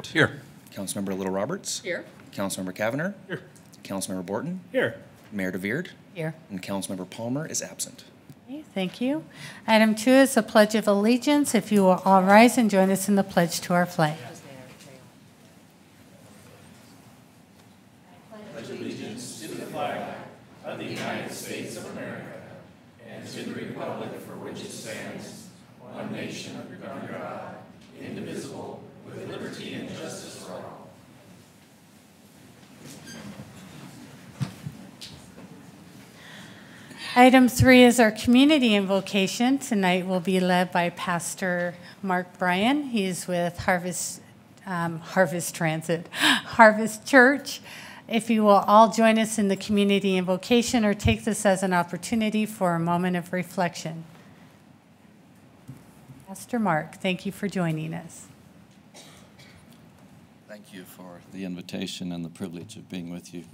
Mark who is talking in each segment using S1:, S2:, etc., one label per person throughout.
S1: Stewart.
S2: Here.
S1: Councilmember Little Roberts.
S3: Here.
S1: Councilmember Kavanagh.
S2: Here.
S1: Councilmember Borton.
S2: Here.
S1: Mayor DeVeard.
S3: Here.
S1: And Councilmember Palmer is absent.
S4: Okay, thank you. Item 2 is the Pledge of Allegiance. If you will all rise and join us in the pledge to our flag.
S5: Pledge allegiance to the flag of the United States of America and to the republic for which it stands, one nation under God, indivisible, with liberty and justice for all.
S4: Item 3 is our community invocation. Tonight will be led by Pastor Mark Bryan. He's with Harvest Church. If you will all join us in the community invocation or take this as an opportunity for a moment of reflection. Pastor Mark, thank you for joining us.
S6: Thank you for the invitation and the privilege of being with you.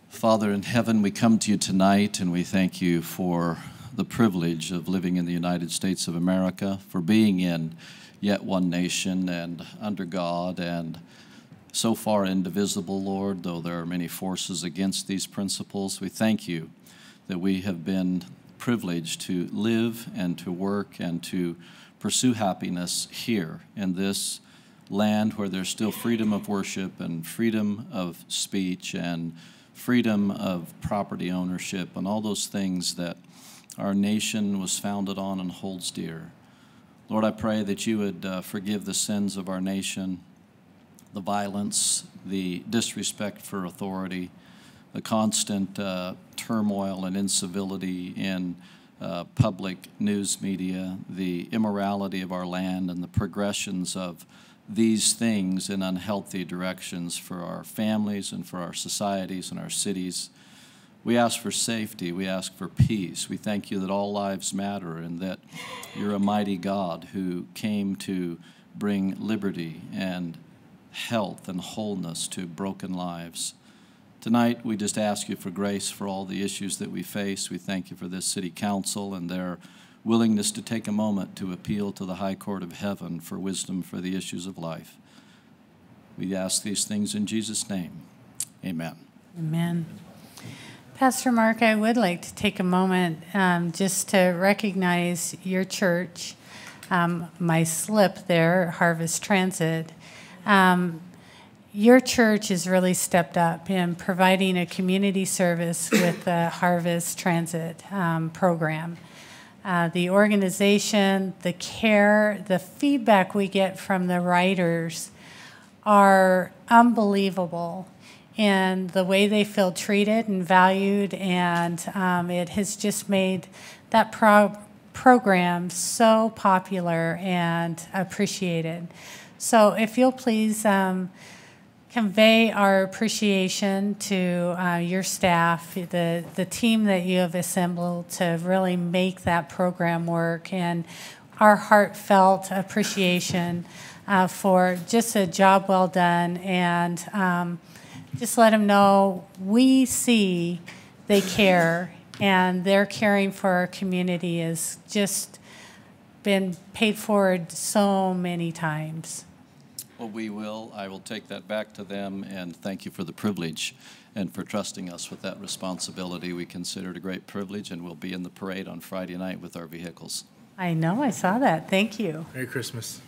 S6: Father in heaven, we come to you tonight and we thank you for the privilege of living in the United States of America, for being in yet one nation and under God and so far indivisible, Lord, though there are many forces against these principles. We thank you that we have been privileged to live and to work and to pursue happiness here in this land where there's still freedom of worship and freedom of speech and freedom of property ownership and all those things that our nation was founded on and holds dear. Lord, I pray that you would forgive the sins of our nation, the violence, the disrespect for authority, the constant turmoil and incivility in public news media, the immorality of our land, and the progressions of these things in unhealthy directions for our families and for our societies and our cities. We ask for safety. We ask for peace. We thank you that all lives matter and that you're a mighty God who came to bring liberty and health and wholeness to broken lives. Tonight, we just ask you for grace for all the issues that we face. We thank you for this city council and their willingness to take a moment to appeal to the high court of heaven for wisdom for the issues of life. We ask these things in Jesus' name. Amen.
S4: Amen. Pastor Mark, I would like to take a moment just to recognize your church, my slip there, Harvest Transit. Your church has really stepped up in providing a community service with the Harvest Transit program. The organization, the care, the feedback we get from the riders are unbelievable in the way they feel treated and valued, and it has just made that program so popular and appreciated. So if you'll please convey our appreciation to your staff, the team that you have assembled to really make that program work, and our heartfelt appreciation for just a job well done, and just let them know we see they care, and their caring for our community has just been paid forward so many times.
S6: Well, I will take that back to them, and thank you for the privilege and for trusting us with that responsibility. We consider it a great privilege, and we'll be in the parade on Friday night with our vehicles.
S4: I know, I saw that. Thank you.
S2: Merry Christmas.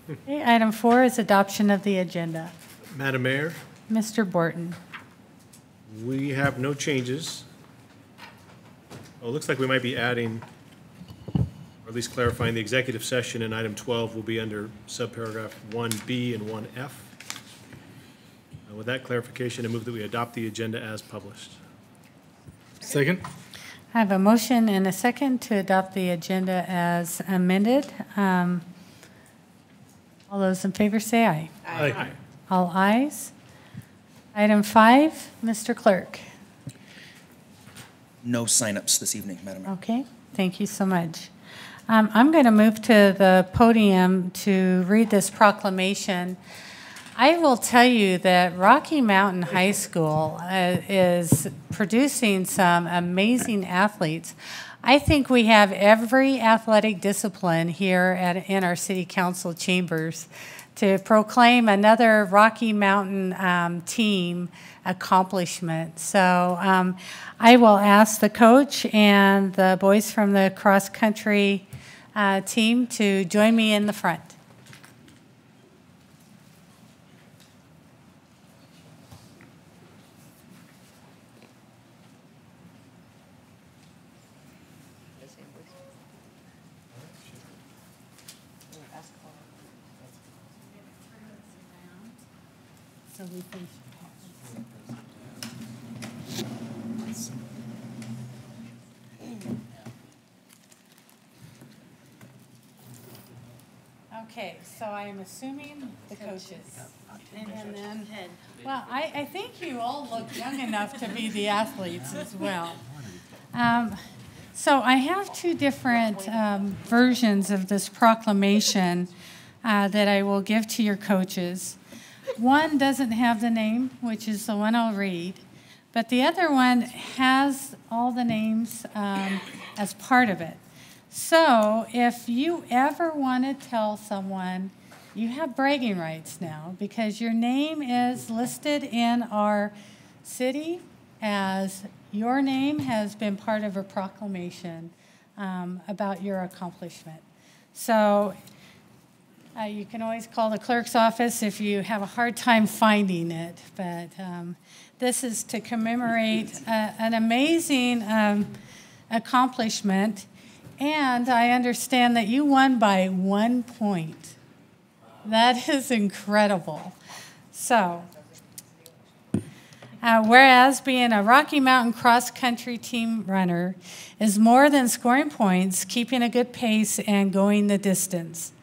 S4: Okay, item 4 is adoption of the agenda.
S2: Madam Mayor,
S4: Mr. Borton.
S2: we have no changes. Oh, it looks like we might be adding, or at least clarifying, the executive session in item 12 will be under subparagraph 1B and 1F. With that clarification, I move that we adopt the agenda as published. Second.
S4: I have a motion and a second to adopt the agenda as amended. All those in favor say aye.
S2: Aye.
S4: All ayes. Item 5, Mr. Clerk.
S1: No signups this evening, Madam Mayor.
S4: Okay, thank you so much. I'm going to move to the podium to read this proclamation. I will tell you that Rocky Mountain High School is producing some amazing athletes. I think we have every athletic discipline here in our city council chambers to proclaim another Rocky Mountain team accomplishment. So I will ask the coach and the boys from the cross country team to join me in the front. So we can Okay, so I am assuming the coaches. And then, well, I think you all look young enough to be the athletes as well. So I have two different versions of this proclamation that I will give to your coaches. One doesn't have the name, which is the one I'll read, but the other one has all the names as part of it. So if you ever want to tell someone, you have bragging rights now because your name is listed in our city as your name has been part of a proclamation about your accomplishment. So you can always call the clerk's office if you have a hard time finding it, but this is to commemorate an amazing accomplishment, and I understand that you won by 1 point. That is incredible. So, whereas being a Rocky Mountain cross-country team runner is more than scoring points, keeping a good pace, and going the distance.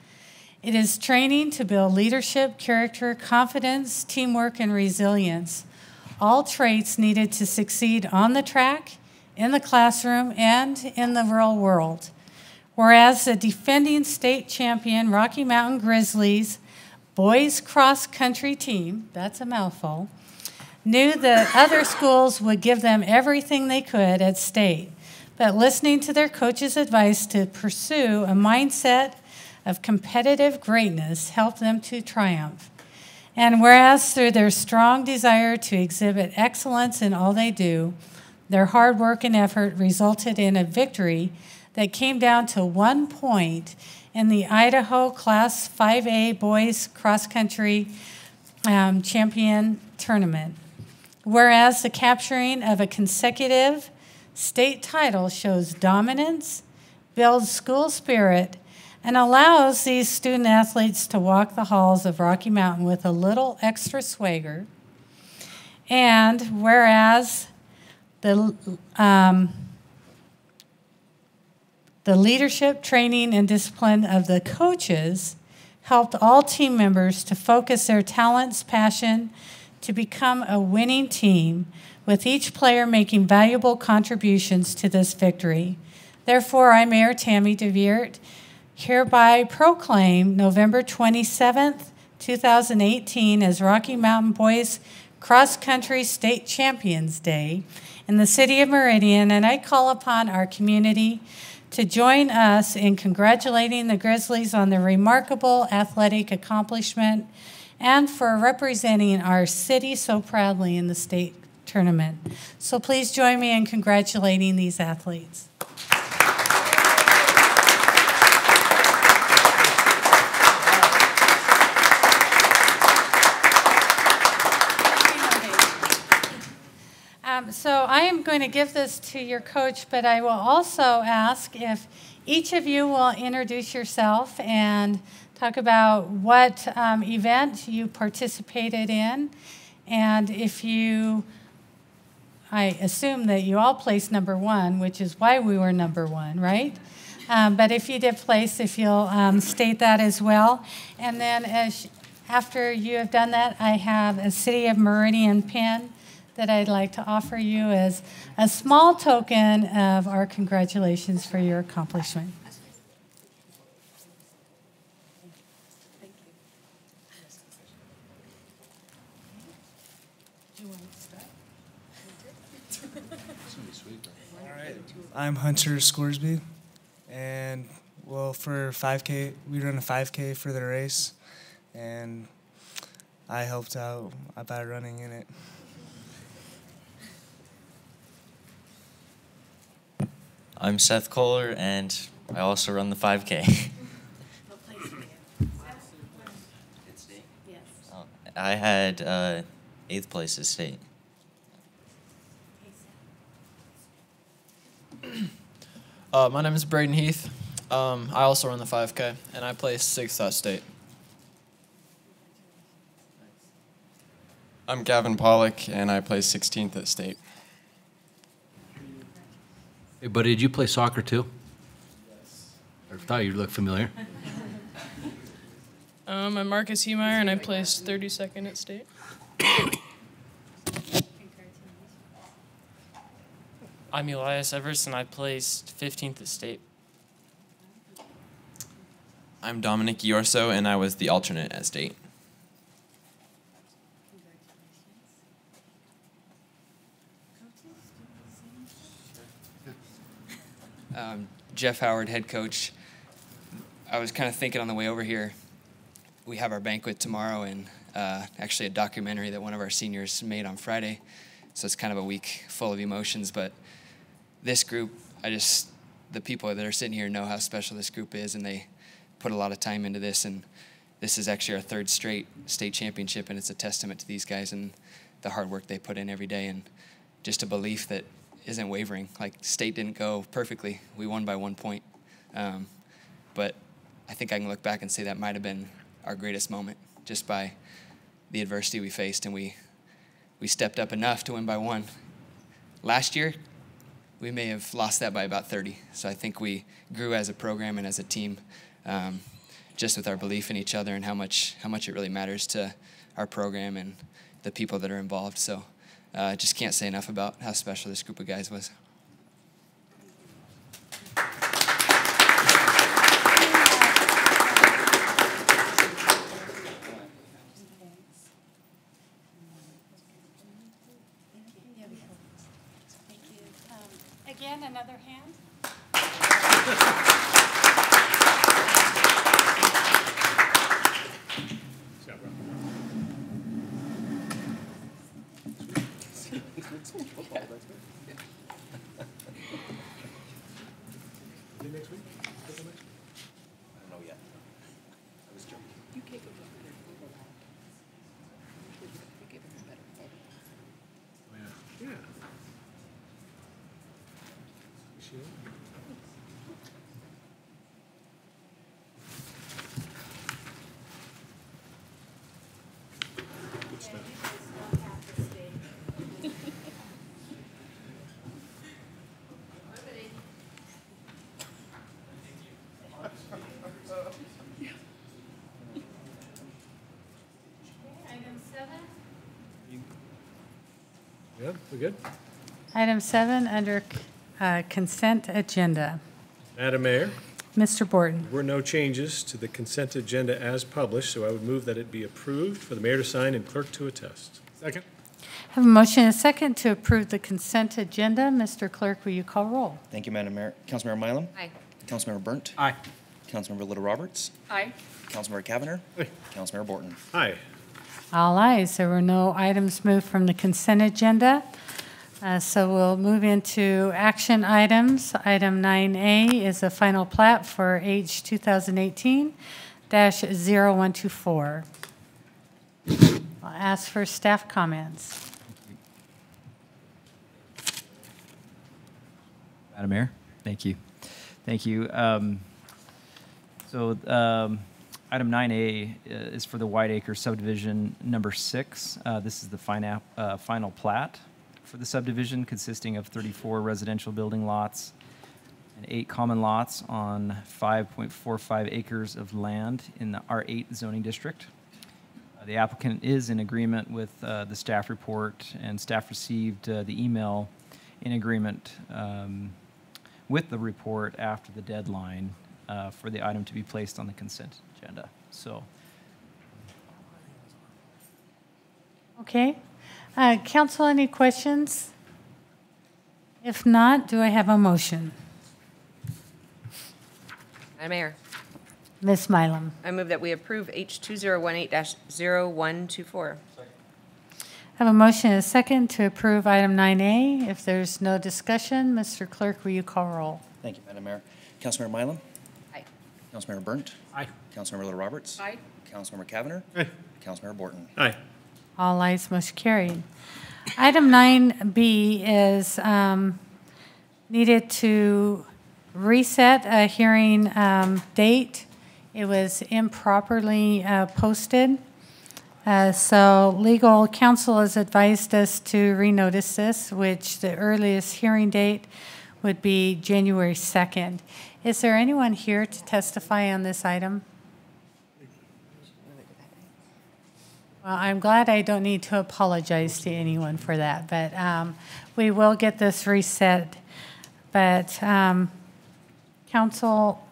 S4: It is training to build leadership, character, confidence, teamwork, and resilience, all traits needed to succeed on the track, in the classroom, and in the real world. Whereas the defending state champion Rocky Mountain Grizzlies boys cross-country team, that's a mouthful, knew that other schools would give them everything they could at state, but listening to their coach's advice to pursue a mindset of competitive greatness helped them to triumph. And whereas through their strong desire to exhibit excellence in all they do, their hard work and effort resulted in a victory that came down to 1 point in the Idaho Class 5A Boys Cross Country Champion Tournament. Whereas the capturing of a consecutive state title shows dominance, builds school spirit, and allows these student athletes to walk the halls of Rocky Mountain with a little extra swagger. And whereas the leadership, training, and discipline of the coaches helped all team members to focus their talents, passion, to become a winning team, with each player making valuable contributions to this victory. Therefore, I, Mayor Tammy DeViert, hereby proclaim November 27th, 2018 as Rocky Mountain Boys Cross Country State Champions Day in the city of Meridian, and I call upon our community to join us in congratulating the Grizzlies on their remarkable athletic accomplishment and for representing our city so proudly in the state tournament. So please join me in congratulating these athletes. So I am going to give this to your coach, but I will also ask if each of you will introduce yourself and talk about what event you participated in. And if you, I assume that you all placed #1, which is why we were #1, right? But if you did place, if you'll state that as well. And then after you have done that, I have a City of Meridian pin that I'd like to offer you as a small token of our congratulations for your accomplishment. Thank you. Do you want to start?
S3: I'm Hunter Scoresby, and well, for 5K, we run a 5K for the race, and I helped out by running in it.
S7: I'm Seth Kohler, and I also run the 5K. I had 8th place at state.
S8: My name is Braden Heath. I also run the 5K, and I placed 6th at state.
S9: I'm Gavin Pollock, and I placed 16th at state.
S10: Hey, buddy, did you play soccer too? Yes. I thought you looked familiar.
S11: I'm Marcus Hemeyer, and I placed 32nd at state.
S12: I'm Elias Evers, and I placed 15th at state.
S9: I'm Dominic Iorso, and I was the alternate at state.
S13: Jeff Howard, head coach. I was kind of thinking on the way over here, we have our banquet tomorrow, and actually a documentary that one of our seniors made on Friday. So it's kind of a week full of emotions, but this group, the people that are sitting here know how special this group is, and they put a lot of time into this, and this is actually our 3rd straight state championship, and it's a testament to these guys and the hard work they put in every day, and just a belief that isn't wavering. Like, state didn't go perfectly. We won by 1 point. But I think I can look back and say that might have been our greatest moment, just by the adversity we faced, and we stepped up enough to win by 1. Last year, we may have lost that by about 30. So I think we grew as a program and as a team, just with our belief in each other and how much it really matters to our program and the people that are involved. So just can't say enough about how special this group of guys was.
S4: Again, another hand.
S2: Next week?
S1: I don't know yet. I was joking.
S14: You can't go over there. You give him a better photo.
S2: Yeah. Michelle? Good stuff. Yeah, we good?
S4: Item 7 under consent agenda.
S2: Madam Mayor,
S4: Mr. Borton.
S2: there were no changes to the consent agenda as published, so I would move that it be approved for the mayor to sign and clerk to attest. Second.
S4: Have a motion and a second to approve the consent agenda. Mr. Clerk, will you call roll?
S1: Thank you, Madam Mayor. Councilmember Mylum?
S14: Aye.
S1: Councilmember Burnt?
S8: Aye.
S1: Councilmember Little Roberts?
S14: Aye.
S1: Councilmember Cavanagh?
S2: Aye.
S1: Councilmember Borton?
S2: Aye.
S4: All ayes. There were no items moved from the consent agenda. So we'll move into action items. Item 9A is a final plat for H 2018-0124. I'll ask for staff comments.
S15: Madam Mayor, thank you. Thank you. Item 9A is for the Whiteacre subdivision number 6. This is the final plat for the subdivision, consisting of 34 residential building lots and 8 common lots on 5.45 acres of land in the R8 zoning district. The applicant is in agreement with the staff report, and staff received the email in agreement with the report after the deadline for the item to be placed on the consent agenda. So,
S4: Okay. Council, any questions? If not, do I have a motion?
S14: Madam Mayor,
S4: Ms. Mylum.
S14: I move that we approve H2018-0124.
S4: I have a motion and a second to approve item 9A. If there's no discussion, Mr. Clerk, will you call roll?
S1: Thank you, Madam Mayor. Councilmember Mylum?
S14: Aye.
S1: Councilmember Burnt?
S2: Aye.
S1: Councilmember Little Roberts?
S14: Aye.
S1: Councilmember Cavanagh?
S2: Aye.
S1: Councilmember Borton?
S2: Aye.
S4: All ayes, motion carried. Item 9B is needed to reset a hearing date. It was improperly posted. So legal counsel has advised us to renotice this, which the earliest hearing date would be January 2nd. Is there anyone here to testify on this item? Well, I'm glad I don't need to apologize to anyone for that, but we will get this reset. But Council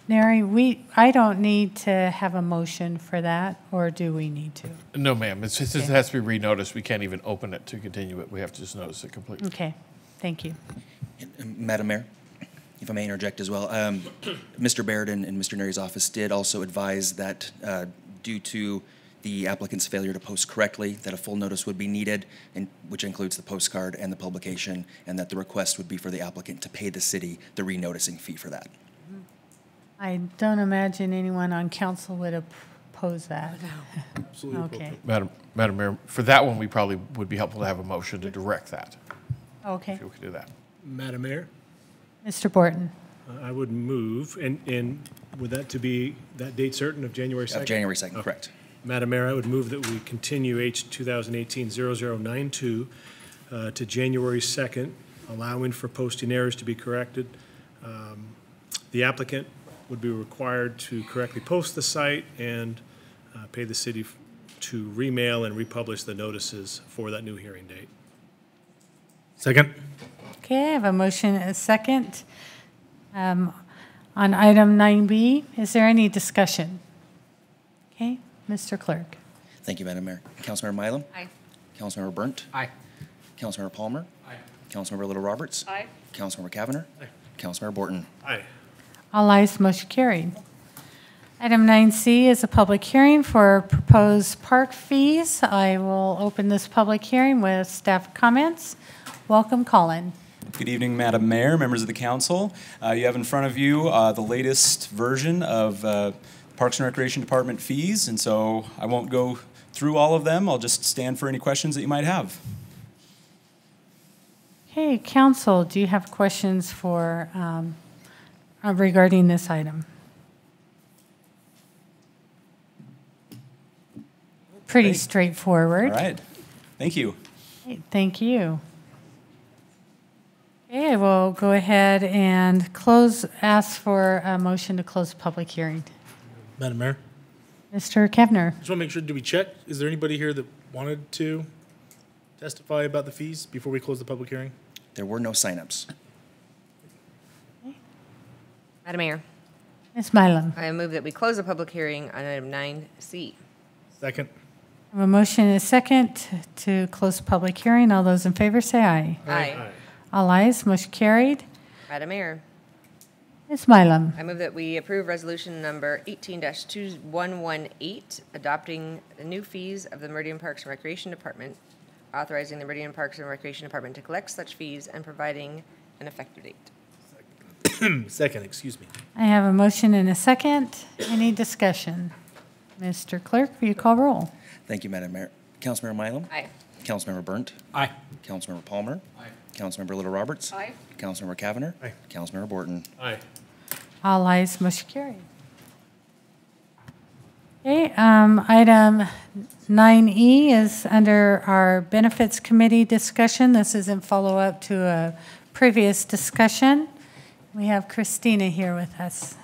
S4: Neri, I don't need to have a motion for that, or do we need to?
S5: No, ma'am. It has to be renoticed. We can't even open it to continue it. We have to just notice it completely.
S4: Okay, thank you.
S1: Madam Mayor, if I may interject as well, Mr. Baird and Mr. Neri's office did also advise that due to the applicant's failure to post correctly, that a full notice would be needed, which includes the postcard and the publication, and that the request would be for the applicant to pay the city the renoticing fee for that.
S4: I don't imagine anyone on council would oppose that.
S2: Absolutely.
S4: Okay.
S5: Madam Mayor, for that one, we probably would be helpful to have a motion to direct that.
S4: Okay.
S5: If we could do that.
S2: Madam Mayor,
S4: Mr. Borton.
S2: I would move, and would that to be that date certain of January 2nd?
S1: Of January 2nd, correct.
S2: Madam Mayor, I would move that we continue H 2018-0092 to January 2nd, allowing for posting errors to be corrected. The applicant would be required to correctly post the site and pay the city to remail and republish the notices for that new hearing date. Second.
S4: Okay, I have a motion and a second on item 9B. Is there any discussion? Okay, Mr. Clerk.
S1: Thank you, Madam Mayor. Councilmember Mylum?
S14: Aye.
S1: Councilmember Burnt?
S2: Aye.
S1: Councilmember Palmer?
S2: Aye.
S1: Councilmember Little Roberts?
S14: Aye.
S1: Councilmember Cavanagh?
S2: Aye.
S1: Councilmember Borton?
S2: Aye.
S4: All ayes, motion carried. Item 9C is a public hearing for proposed park fees. I will open this public hearing with staff comments. Welcome, Colin.
S16: Good evening, Madam Mayor, members of the council. You have in front of you the latest version of Parks and Recreation Department fees, and so I won't go through all of them. I'll just stand for any questions that you might have.
S4: Hey, council, do you have questions for regarding this item? Pretty straightforward.
S16: All right. Thank you.
S4: Great, thank you. Okay, we'll go ahead and ask for a motion to close the public hearing.
S17: Madam Mayor,
S4: Mr. Kevner.
S17: just want to make sure, do we check? Is there anybody here that wanted to testify about the fees before we close the public hearing?
S1: There were no signups.
S14: Madam Mayor,
S4: Ms. Mylum.
S14: I move that we close the public hearing on item 9C.
S17: Second.
S4: I have a motion and a second to close the public hearing. All those in favor say aye.
S14: Aye.
S4: All ayes, motion carried.
S14: Madam Mayor,
S4: Ms. Mylum.
S14: I move that we approve resolution number 18-2118, adopting the new fees of the Meridian Parks and Recreation Department, authorizing the Meridian Parks and Recreation Department to collect such fees and providing an effective date.
S17: Second, excuse me.
S4: I have a motion and a second. Any discussion? Mr. Clerk, will you call roll?
S1: Thank you, Madam Mayor. Councilmember Mylum?
S14: Aye.
S1: Councilmember Burnt?
S2: Aye.
S1: Councilmember Palmer?
S2: Aye.
S1: Councilmember Little Roberts?
S14: Aye.
S1: Councilmember Cavanagh?
S2: Aye.
S1: Councilmember Borton?
S2: Aye.
S4: All ayes, motion carried. Okay, item 9E is under our Benefits Committee discussion. This is in follow-up to a previous discussion. We have Christina here with us.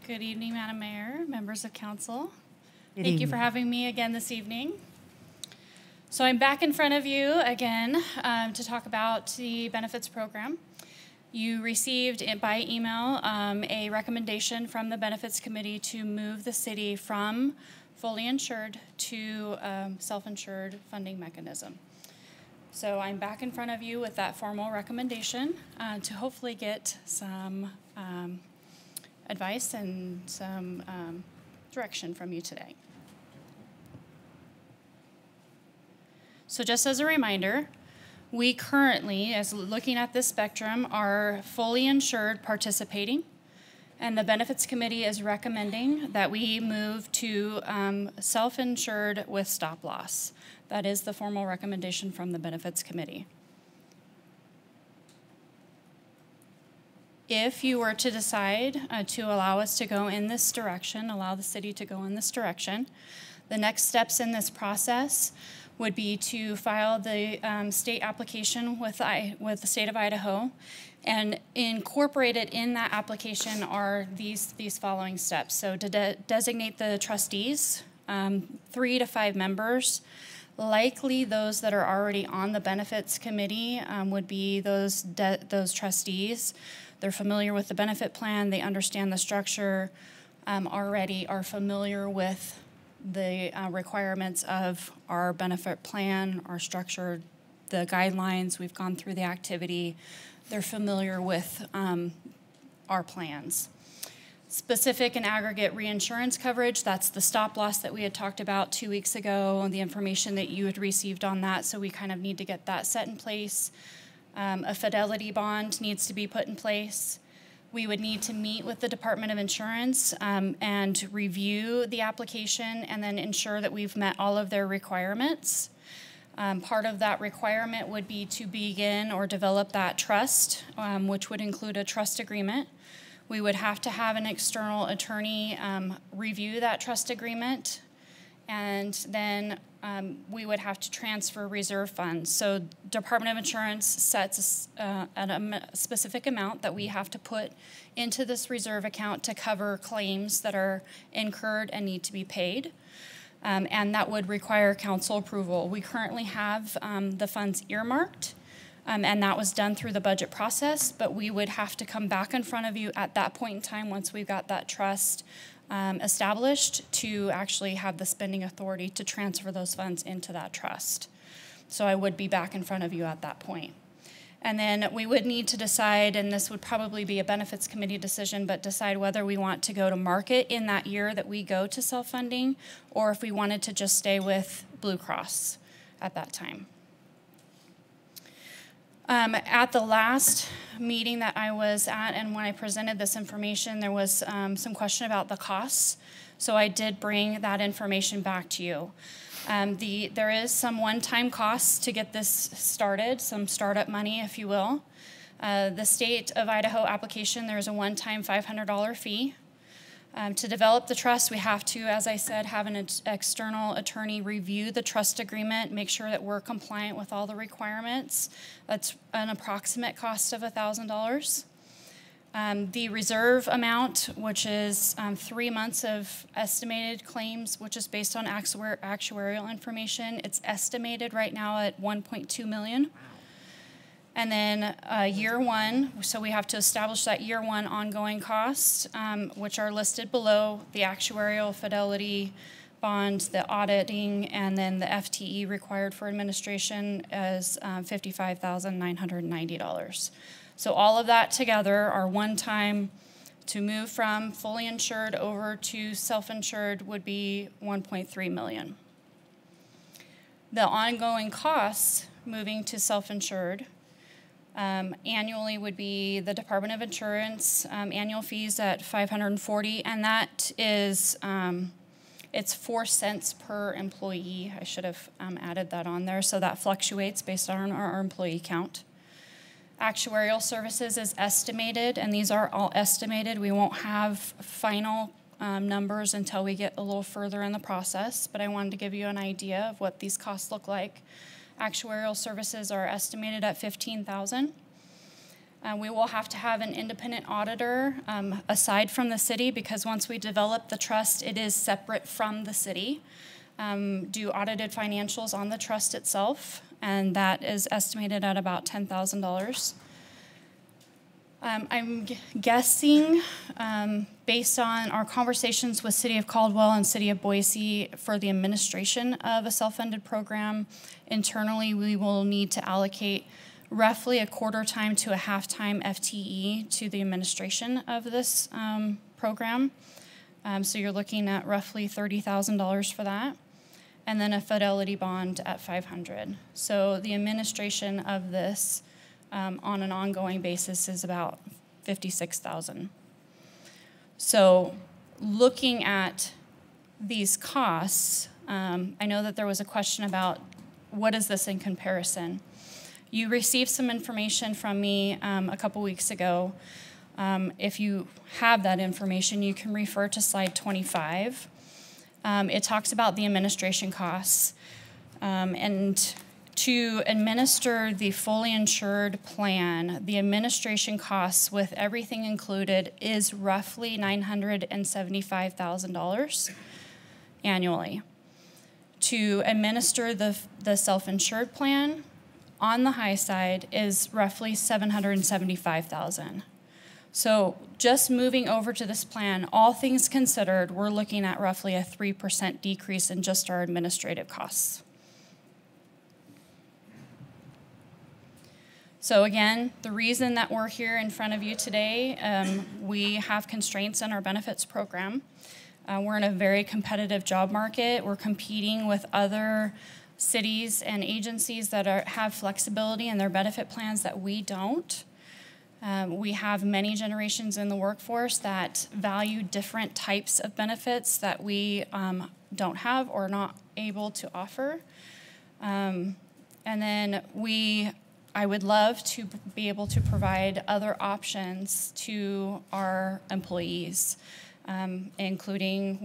S18: Good evening, Madam Mayor, members of council. Thank you for having me again this evening. So I'm back in front of you again to talk about the benefits program. You received by email a recommendation from the Benefits Committee to move the city from fully insured to self-insured funding mechanism. So I'm back in front of you with that formal recommendation to hopefully get some advice and some direction from you today. So just as a reminder, we currently, as looking at this spectrum, are fully insured participating, and the Benefits Committee is recommending that we move to self-insured with stop loss. That is the formal recommendation from the Benefits Committee. If you were to decide to allow us to go in this direction, allow the city to go in this direction, the next steps in this process would be to file the state application with the state of Idaho, and incorporated in that application are these following steps. So to designate the trustees, 3 to 5 members, likely those that are already on the benefits committee would be those trustees. They're familiar with the benefit plan, they understand the structure, already are familiar with the requirements of our benefit plan, our structure, the guidelines. We've gone through the activity. They're familiar with our plans. Specific and aggregate reinsurance coverage, that's the stop loss that we had talked about 2 weeks ago, the information that you had received on that, so we kind of need to get that set in place. A fidelity bond needs to be put in place. We would need to meet with the Department of Insurance and review the application and then ensure that we've met all of their requirements. Part of that requirement would be to begin or develop that trust, which would include a trust agreement. We would have to have an external attorney review that trust agreement, and then we would have to transfer reserve funds. So Department of Insurance sets a specific amount that we have to put into this reserve account to cover claims that are incurred and need to be paid. And that would require council approval. We currently have the funds earmarked, and that was done through the budget process, but we would have to come back in front of you at that point in time once we've got that trust established to actually have the spending authority to transfer those funds into that trust. So I would be back in front of you at that point. And then we would need to decide, and this would probably be a benefits committee decision, but decide whether we want to go to market in that year that we go to self-funding, or if we wanted to just stay with Blue Cross at that time. At the last meeting that I was at, and when I presented this information, there was some question about the costs. So I did bring that information back to you. There is some one-time costs to get this started, some startup money, if you will. The state of Idaho application, there's a one-time $500 fee. To develop the trust, we have to, as I said, have an external attorney review the trust agreement, make sure that we're compliant with all the requirements. That's an approximate cost of $1,000. The reserve amount, which is 3 months of estimated claims, which is based on actuarial information, it's estimated right now at $1.2 million. And then year one, so we have to establish that year one ongoing costs, which are listed below: the actuarial, fidelity bond, the auditing, and then the FTE required for administration is $55,990. So all of that together are one time to move from fully insured over to self-insured would be $1.3 million. The ongoing costs moving to self-insured annually would be the Department of Insurance annual fees at $540, and that is it's 4 cents per employee. I should have added that on there, so that fluctuates based on our employee count. Actuarial services is estimated, and these are all estimated. We won't have final numbers until we get a little further in the process, but I wanted to give you an idea of what these costs look like. Actuarial services are estimated at $15,000. We will have to have an independent auditor aside from the city, because once we develop the trust, it is separate from the city. Do audited financials on the trust itself, and that is estimated at about $10,000. I'm guessing, based on our conversations with City of Caldwell and City of Boise for the administration of a self-funded program, internally we will need to allocate roughly a quarter time to a half-time FTE to the administration of this program. So you're looking at roughly $30,000 for that, and then a fidelity bond at $500. So the administration of this on an ongoing basis is about $56,000. So looking at these costs, I know that there was a question about what is this in comparison. You received some information from me a couple weeks ago. If you have that information, you can refer to slide 25. It talks about the administration costs. And to administer the fully insured plan, the administration costs with everything included is roughly $975,000 annually. To administer the self-insured plan, on the high side, is roughly $775,000. So just moving over to this plan, all things considered, we're looking at roughly a 3% decrease in just our administrative costs. So again, the reason that we're here in front of you today, we have constraints in our benefits program. We're in a very competitive job market. We're competing with other cities and agencies that have flexibility in their benefit plans that we don't. We have many generations in the workforce that value different types of benefits that we don't have or not able to offer. And then I would love to be able to provide other options to our employees, including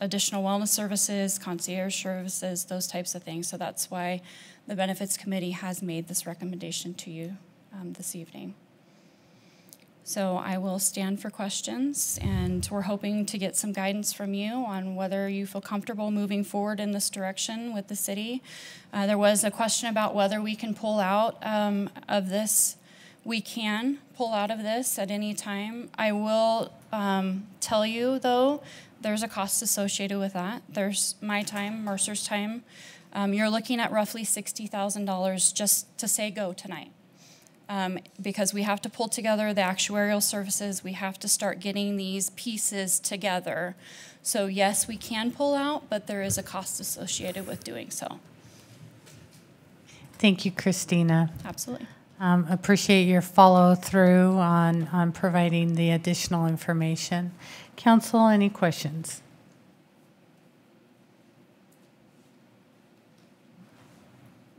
S18: additional wellness services, concierge services, those types of things. So that's why the Benefits Committee has made this recommendation to you this evening. So I will stand for questions, and we're hoping to get some guidance from you on whether you feel comfortable moving forward in this direction with the city. There was a question about whether we can pull out of this. We can pull out of this at any time. I will tell you, though, there's a cost associated with that. There's my time, Mercer's time. You're looking at roughly $60,000 just to say go tonight. Because we have to pull together the actuarial services, we have to start getting these pieces together. So yes, we can pull out, but there is a cost associated with doing so.
S4: Thank you, Christina.
S18: Absolutely.
S4: Appreciate your follow through on providing the additional information. Council, any questions?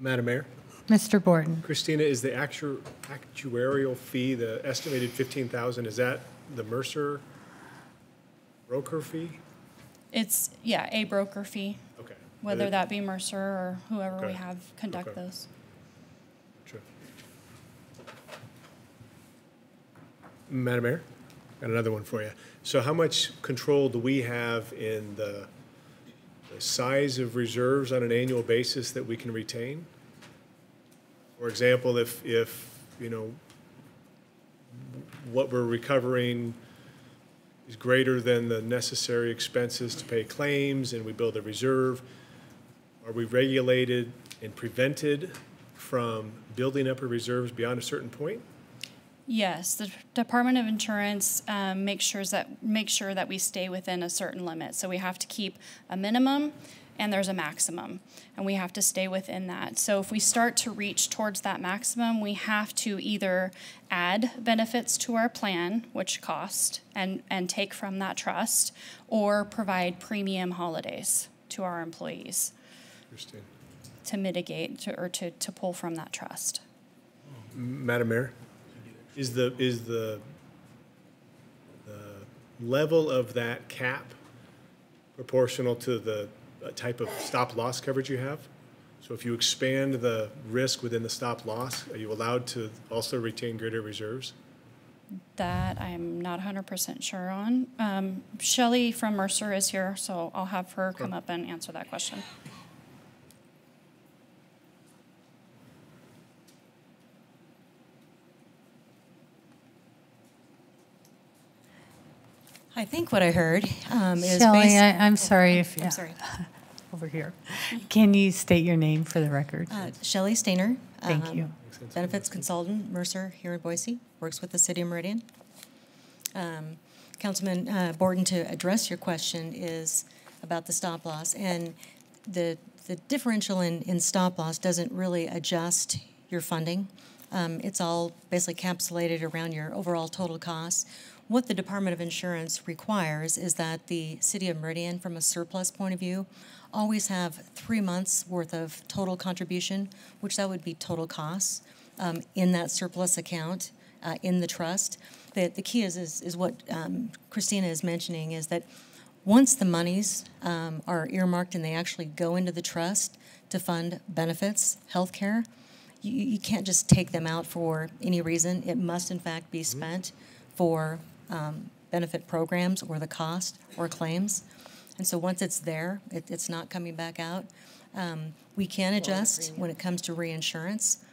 S2: Madam Mayor?
S4: Mr. Borton.
S2: Christina, is the actuarial fee, the estimated $15,000, is that the Mercer broker fee?
S18: It's, yeah, a broker fee.
S2: Okay.
S18: Whether that be Mercer or whoever we
S2: Okay.
S18: have conduct
S2: Okay.
S18: those.
S2: Sure. Madam Mayor, got another one for you. So how much control do we have in the size of reserves on an annual basis that we can retain? For example, if you know, what we're recovering is greater than the necessary expenses to pay claims and we build a reserve, are we regulated and prevented from building up our reserves beyond a certain point?
S18: Yes, the Department of Insurance makes sure that we stay within a certain limit. So we have to keep a minimum and there's a maximum, and we have to stay within that. So if we start to reach towards that maximum, we have to either add benefits to our plan, which cost, and take from that trust, or provide premium holidays to our employees to mitigate or to pull from that trust.
S2: Madam Mayor, is the level of that cap proportional to the type of stop loss coverage you have? So if you expand the risk within the stop loss, are you allowed to also retain greater reserves?
S18: That I'm not 100% sure on. Shelley from Mercer is here, so I'll have her come up and answer that question.
S19: I think what I heard is
S4: Shelley, I'm sorry if
S19: I'm sorry.
S4: Over here. Can you state your name for the record?
S19: Shelley Stainer.
S4: Thank you.
S19: Benefits consultant, Mercer here in Boise, works with the city of Meridian. Councilman Borton, to address your question is about the stop loss, and the differential in stop loss doesn't really adjust your funding. It's all basically encapsulated around your overall total costs. What the Department of Insurance requires is that the city of Meridian, from a surplus point of view, always have 3 months worth of total contribution, which that would be total costs, in that surplus account in the trust. The key is what Christina is mentioning, is that once the monies are earmarked and they actually go into the trust to fund benefits, health care, you can't just take them out for any reason. It must, in fact, be spent for benefit programs or the cost or claims. And so once it's there, it's not coming back out. We can adjust when it comes to reinsurance,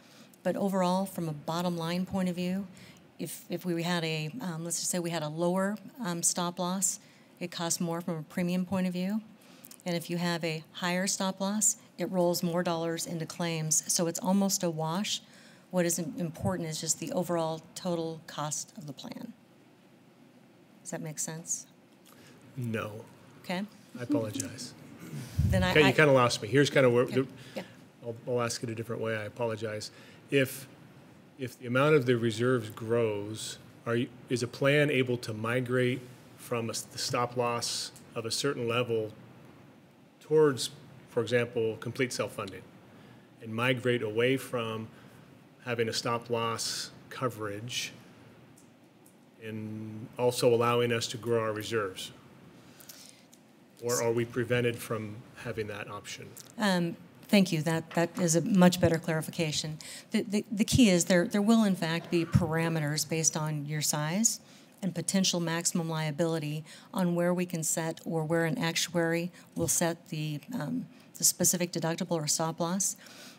S19: but overall, from a bottom line point of view, if we had a, let's just say we had a lower stop loss, it costs more from a premium point of view. And if you have a higher stop loss, it rolls more dollars into claims. So it's almost a wash. What is important is just the overall total cost of the plan. Does that make sense?
S2: No.
S19: Okay.
S2: I apologize.
S19: Then
S2: Okay, you kind of lost me. Here's kind of where,
S19: okay. Yeah.
S2: I'll ask it a different way. I apologize. If the amount of the reserves grows, is a plan able to migrate from the stop loss of a certain level towards, for example, complete self-funding, and migrate away from having a stop loss coverage and also allowing us to grow our reserves? Or are we prevented from having that option?
S19: Thank you. That is a much better clarification. The key is there will in fact be parameters based on your size and potential maximum liability on where we can set, or where an actuary will set the specific deductible or stop loss.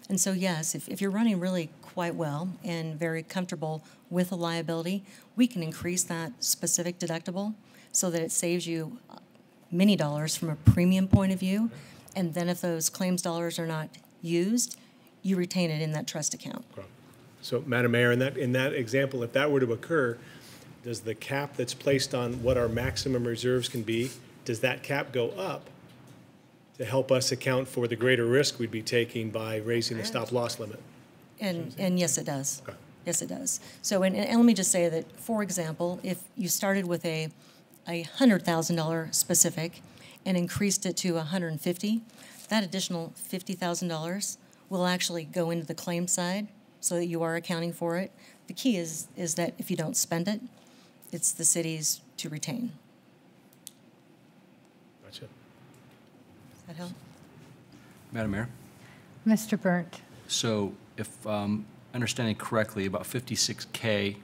S19: And so yes, if you're running really quite well and very comfortable with a liability, we can increase that specific deductible so that it saves you many dollars from a premium point of view. And then if those claims dollars are not used, you retain it in that trust account.
S2: So, Madam Mayor, in that example, if that were to occur, does the cap that's placed on what our maximum reserves can be, does that cap go up to help us account for the greater risk we'd be taking by raising the stop loss limit?
S19: And yes, it does.
S2: Okay.
S19: Yes, it does. So, and let me just say that, for example, if you started with a $100,000 specific and increased it to $150,000, that additional $50,000 will actually go into the claim side so that you are accounting for it. The key is that if you don't spend it, it's the city's to retain.
S2: Gotcha.
S19: Does that help?
S10: Madam Mayor?
S4: Mr. Burnt.
S10: So if understanding correctly, about $56K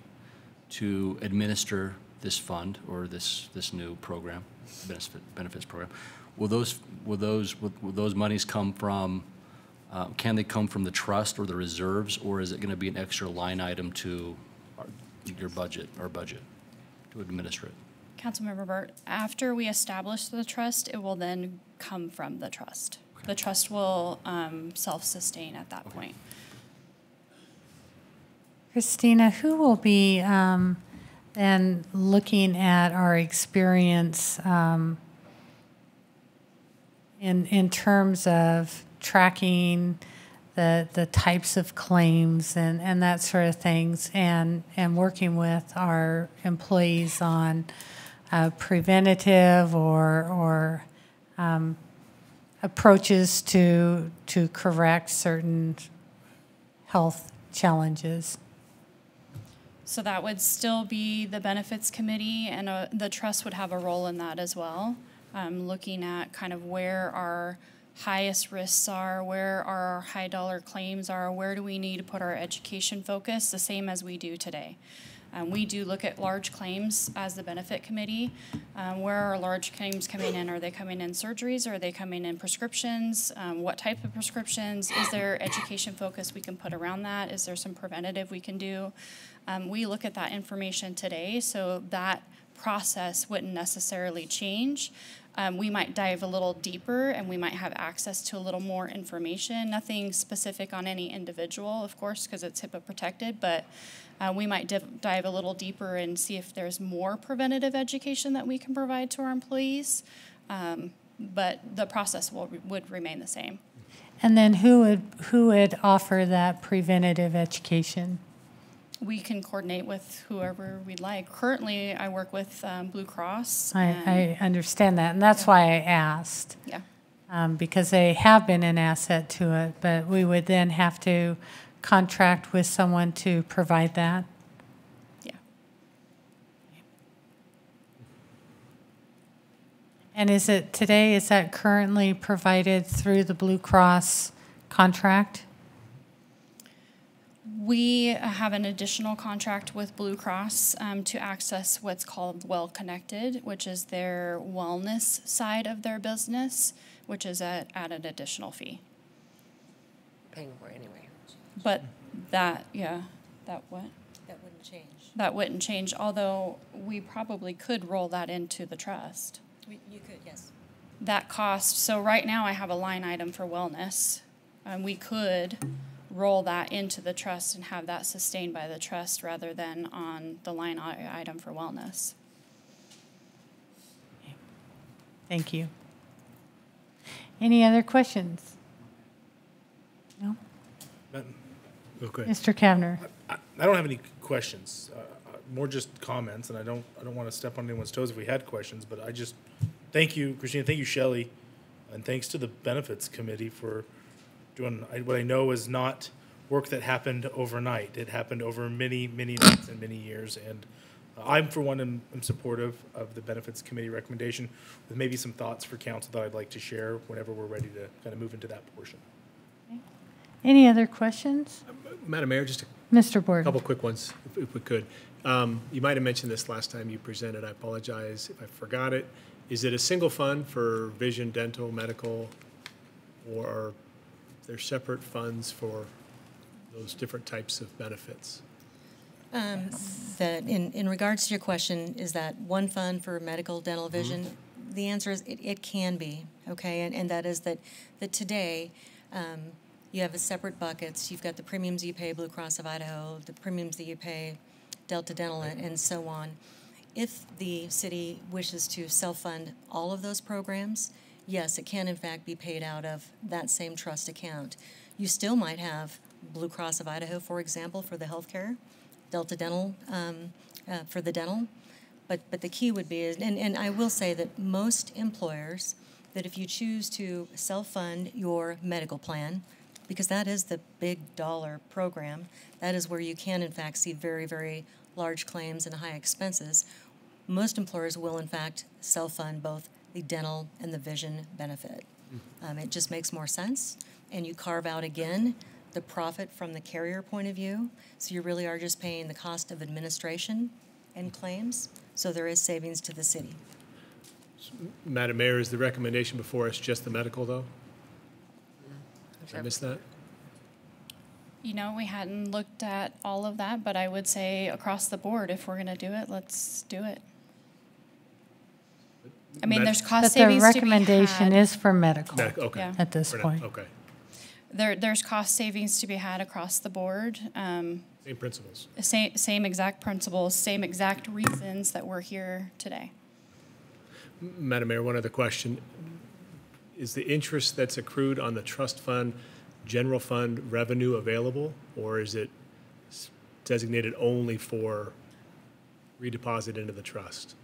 S10: to administer this fund or this new program, benefits program. Will those monies come from? Can they come from the trust or the reserves, or is it going to be an extra line item to our budget to administer it?
S18: Councilmember Burt, after we establish the trust, it will then come from the trust. Okay. The trust will self-sustain at that point.
S4: Christina, who will be then looking at our experience in terms of tracking the types of claims and that sort of things, and working with our employees on preventative or approaches to correct certain health challenges?
S18: So that would still be the benefits committee, and the trust would have a role in that as well, looking at kind of where our highest risks are, where our high dollar claims are, where do we need to put our education focus, the same as we do today. We do look at large claims as the benefit committee. Where are large claims coming in? Are they coming in surgeries? Are they coming in prescriptions? What type of prescriptions? Is there education focus we can put around that? Is there some preventative we can do? We look at that information today, so that process wouldn't necessarily change. We might dive a little deeper and we might have access to a little more information. Nothing specific on any individual, of course, because it's HIPAA protected, but we might dive a little deeper and see if there's more preventative education that we can provide to our employees. But the process would remain the same.
S4: And then who would offer that preventative education?
S18: We can coordinate with whoever we'd like. Currently, I work with Blue Cross.
S4: I understand that, and that's why I asked.
S18: Yeah.
S4: Because they have been an asset to it, but we would then have to contract with someone to provide that.
S18: Yeah.
S4: And is that currently provided through the Blue Cross contract?
S18: We have an additional contract with Blue Cross to access what's called Well Connected, which is their wellness side of their business, which is at an additional fee.
S14: Paying for it anyway.
S18: But that what?
S19: That wouldn't change.
S18: That wouldn't change, although we probably could roll that into the trust.
S19: You could, yes.
S18: That cost, so right now I have a line item for wellness. We could roll that into the trust and have that sustained by the trust rather than on the line item for wellness.
S4: Thank you. Any other questions? No?
S2: Okay.
S4: Mr. Kavner.
S17: I don't have any questions, more just comments, and I don't want to step on anyone's toes if we had questions, but I just, thank you, Christina, thank you, Shelley, and thanks to the Benefits Committee for doing what I know is not work that happened overnight. It happened over many, many months and many years, and I'm, for one, am supportive of the Benefits Committee recommendation, with maybe some thoughts for council that I'd like to share whenever we're ready to kind of move into that portion.
S4: Any other questions?
S2: Madam Mayor, just
S4: Mr. Borden.
S2: a couple quick ones, if we could. You might have mentioned this last time you presented. I apologize if I forgot it. Is it a single fund for vision, dental, medical, or are there separate funds for those different types of benefits?
S19: That in regards to your question, is that one fund for medical, dental, vision? Mm-hmm. The answer is it can be, okay, and that is that today you have a separate buckets. You've got the premiums you pay Blue Cross of Idaho, the premiums that you pay Delta Dental, and so on. If the city wishes to self-fund all of those programs, yes, it can in fact be paid out of that same trust account. You still might have Blue Cross of Idaho, for example, for the healthcare, Delta Dental for the dental, but the key would be, and I will say that most employers, that if you choose to self-fund your medical plan, because that is the big dollar program, that is where you can in fact see very, very large claims and high expenses, most employers will in fact self-fund both the dental and the vision benefit. It just makes more sense, and you carve out again the profit from the carrier point of view, so you really are just paying the cost of administration and claims, so there is savings to the city.
S2: Madam Mayor, is the recommendation before us just the medical, though? Did I miss that?
S18: You know, we hadn't looked at all of that, but I would say across the board, if we're going to do it, let's do it. I mean, there's cost savings
S4: But
S18: to
S4: the
S18: be
S4: recommendation
S18: had.
S4: is for medical
S2: Okay.
S4: at this point.
S2: Okay.
S18: There's cost savings to be had across the board.
S2: Same principles.
S18: Same exact principles, same exact reasons that we're here today.
S2: Madam Mayor, one other question. Is the interest that's accrued on the trust fund, general fund revenue available, or is it designated only for redeposit into the trust?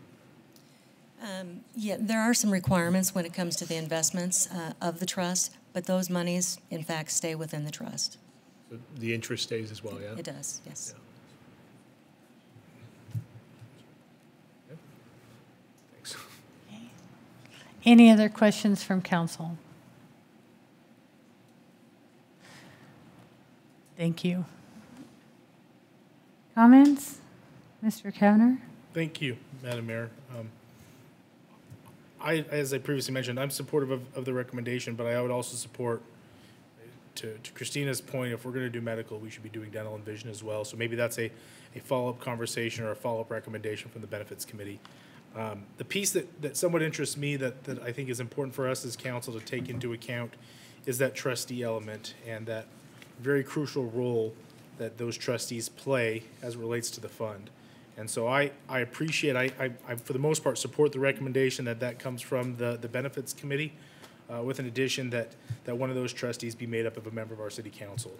S19: Yeah, there are some requirements when it comes to the investments of the trust, but those monies, in fact, stay within the trust.
S2: So the interest stays as well, yeah?
S19: It does, yes.
S2: Yeah. Okay. Thanks.
S4: Any other questions from council? Thank you. Comments? Mr. Kavner?
S17: Thank you, Madam Mayor. As I previously mentioned, I'm supportive of the recommendation, but I would also support, to Christina's point, if we're going to do medical, we should be doing dental and vision as well. So maybe that's a follow-up conversation or a follow-up recommendation from the Benefits Committee. The piece that somewhat interests me that I think is important for us as council to take into account is that trustee element and that very crucial role that those trustees play as it relates to the fund. And so I appreciate, I for the most part support the recommendation that comes from the Benefits Committee, with an addition that one of those trustees be made up of a member of our city council.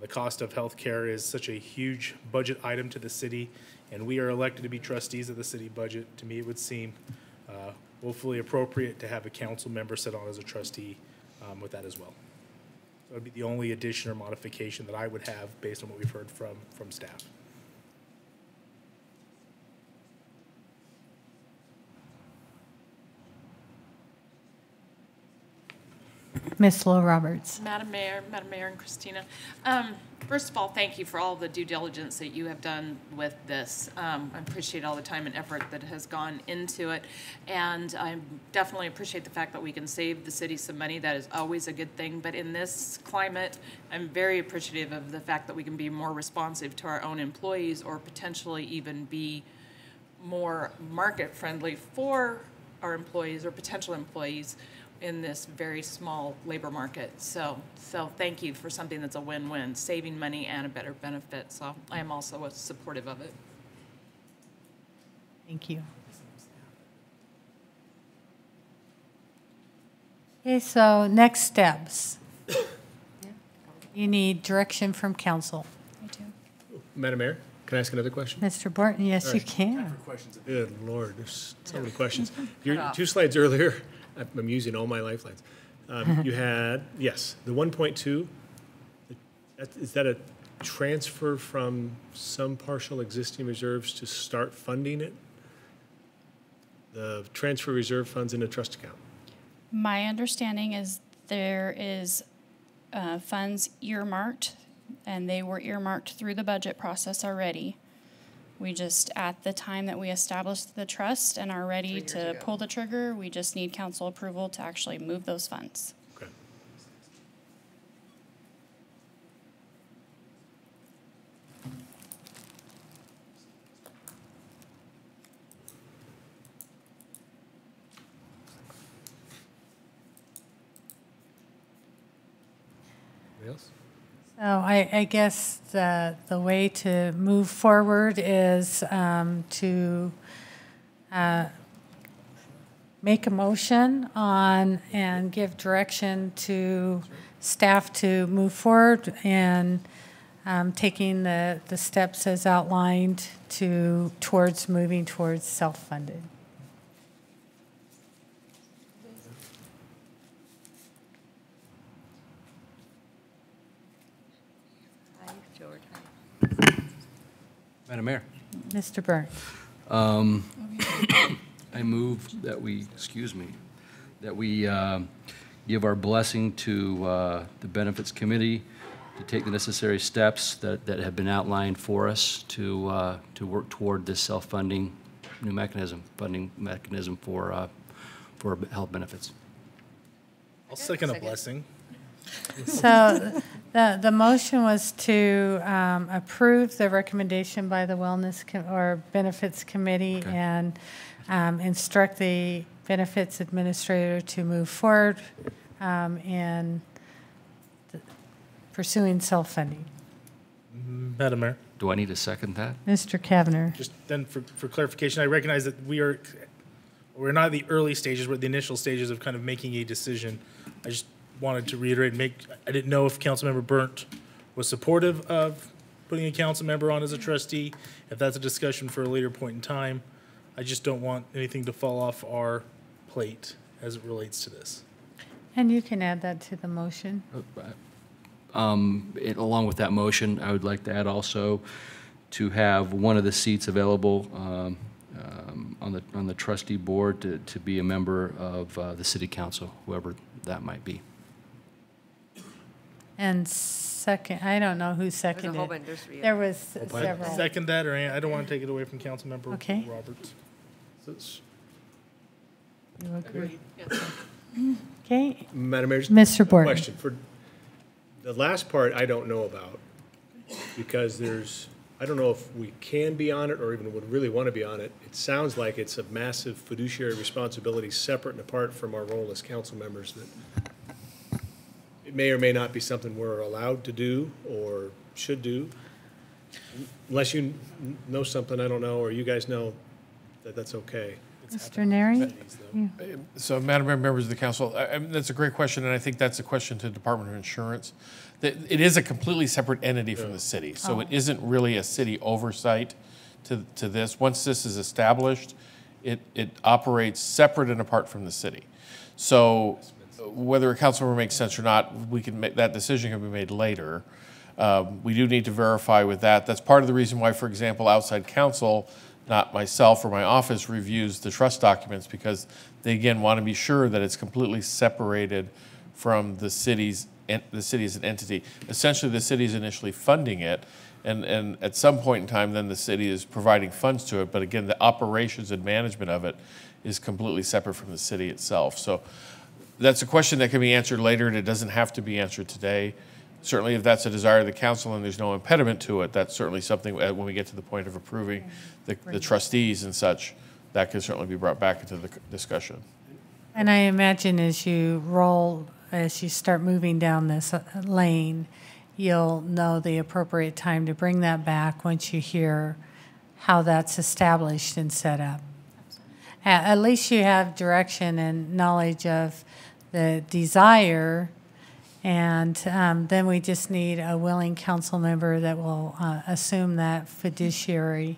S17: The cost of health care is such a huge budget item to the city, and we are elected to be trustees of the city budget. To me, it would seem woefully appropriate to have a council member sit on as a trustee with that as well. That would be the only addition or modification that I would have based on what we've heard from staff.
S4: Ms. Lowe Roberts.
S20: Madam Mayor and Christina, first of all, thank you for all the due diligence that you have done with this. I appreciate all the time and effort that has gone into it, and I definitely appreciate the fact that we can save the city some money. That is always a good thing, but in this climate, I'm very appreciative of the fact that we can be more responsive to our own employees, or potentially even be more market-friendly for our employees or potential employees in this very small labor market. So thank you for something that's a win-win, saving money and a better benefit. So I am also supportive of it.
S4: Thank you. Okay, so next steps. You need direction from council.
S2: Madam Mayor, can I ask another question?
S4: Mr. Borton, yes, you can.
S2: Good Lord, there's so many questions. Your 2 slides earlier, I'm using all my lifelines. You had, yes, the 1.2, is that a transfer from some partial existing reserves to start funding it? The transfer reserve funds in a trust account?
S18: My understanding is there is funds earmarked, and they were earmarked through the budget process already. We just, at the time that we established the trust and are ready to pull the trigger, we just need council approval to actually move those funds.
S2: Okay. Anybody else?
S4: So I guess the way to move forward is to make a motion on and give direction to staff to move forward and taking the steps as outlined towards moving towards self-funded.
S10: Madam Mayor.
S4: Mr. Byrne.
S10: I move that we, give our blessing to the Benefits Committee to take the necessary steps that have been outlined for us to work toward this self-funding new funding mechanism for health benefits.
S17: I'll second a blessing.
S4: So the motion was to approve the recommendation by the or Benefits Committee and instruct the Benefits Administrator to move forward in pursuing self-funding.
S17: Madam Mayor.
S10: Do I need to second that?
S4: Mr. Kavner.
S17: Just then for clarification, I recognize that we're not at the early stages, we're at the initial stages of kind of making a decision. I just wanted to reiterate, I didn't know if Councilmember Burnt was supportive of putting a council member on as a trustee. If that's a discussion for a later point in time, I just don't want anything to fall off our plate as it relates to this.
S4: And you can add that to the motion.
S10: Along with that motion, I would like to add also to have one of the seats available on the trustee board to be a member of the city council, whoever that might be.
S4: And second? I don't know who
S14: There's a
S4: seconded.
S14: whole bunch, there's
S4: There was
S17: I second that, or I don't want to take it away from Councilmember
S4: Okay.
S17: Roberts. So it's-
S4: You agree? Okay.
S2: Madam Mayor, just
S4: Mr.
S2: a
S4: Borton.
S2: question. For the last part, I don't know about, because I don't know if we can be on it or even would really want to be on it. It sounds like it's a massive fiduciary responsibility separate and apart from our role as council members, that it may or may not be something we're allowed to do or should do. Unless you know something I don't know, or you guys know that that's okay.
S4: Mr. Neri?
S21: So, Madam Mayor, members of the council, that's a great question, and I think that's a question to the Department of Insurance. It is a completely separate entity from the city, so it isn't really a city oversight to this. Once this is established, it operates separate and apart from the city. So whether a council member makes sense or not, we can make that decision can be made later. We do need to verify with that. That's part of the reason why, for example, outside counsel, not myself or my office, reviews the trust documents, because they, again, want to be sure that it's completely separated from the city as an entity. Essentially, the city is initially funding it, and at some point in time, then the city is providing funds to it. But again, the operations and management of it is completely separate from the city itself. So that's a question that can be answered later, and it doesn't have to be answered today. Certainly, if that's a desire of the council and there's no impediment to it, that's certainly something when we get to the point of approving the trustees and such, that can certainly be brought back into the discussion.
S4: And I imagine as you start moving down this lane, you'll know the appropriate time to bring that back once you hear how that's established and set up. At least you have direction and knowledge of the desire, and then we just need a willing council member that will assume that fiduciary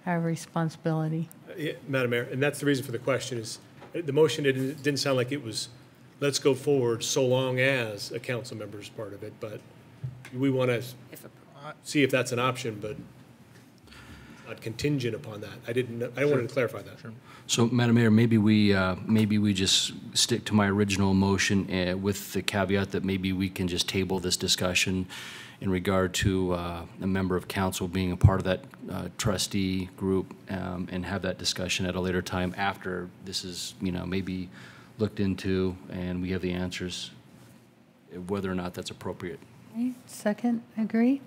S4: responsibility.
S2: Yeah, Madam Mayor, and that's the reason for the question is, the motion didn't sound like it was, let's go forward so long as a council member is part of it, but we want to see if that's an option, but not contingent upon that. I wanted to clarify that. Sure.
S10: So, Madam Mayor, maybe we just stick to my original motion with the caveat that maybe we can just table this discussion in regard to a member of council being a part of that trustee group, and have that discussion at a later time after this is, maybe looked into and we have the answers, whether or not that's appropriate.
S4: Okay. Second, agree?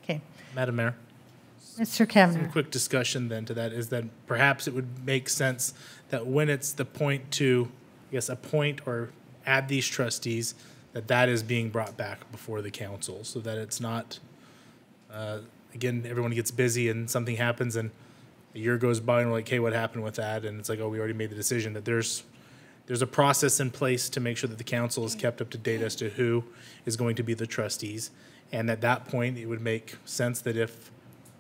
S4: Okay.
S17: Madam Mayor.
S4: Mr. Kavner.
S17: Some quick discussion then to that is that perhaps it would make sense that when it's the point to, I guess, appoint or add these trustees, that is being brought back before the council, so that it's not, again, everyone gets busy and something happens and a year goes by and we're like, hey, what happened with that? And it's like, oh, we already made the decision. That there's a process in place to make sure that the council is kept up to date as to who is going to be the trustees. And at that point, it would make sense that if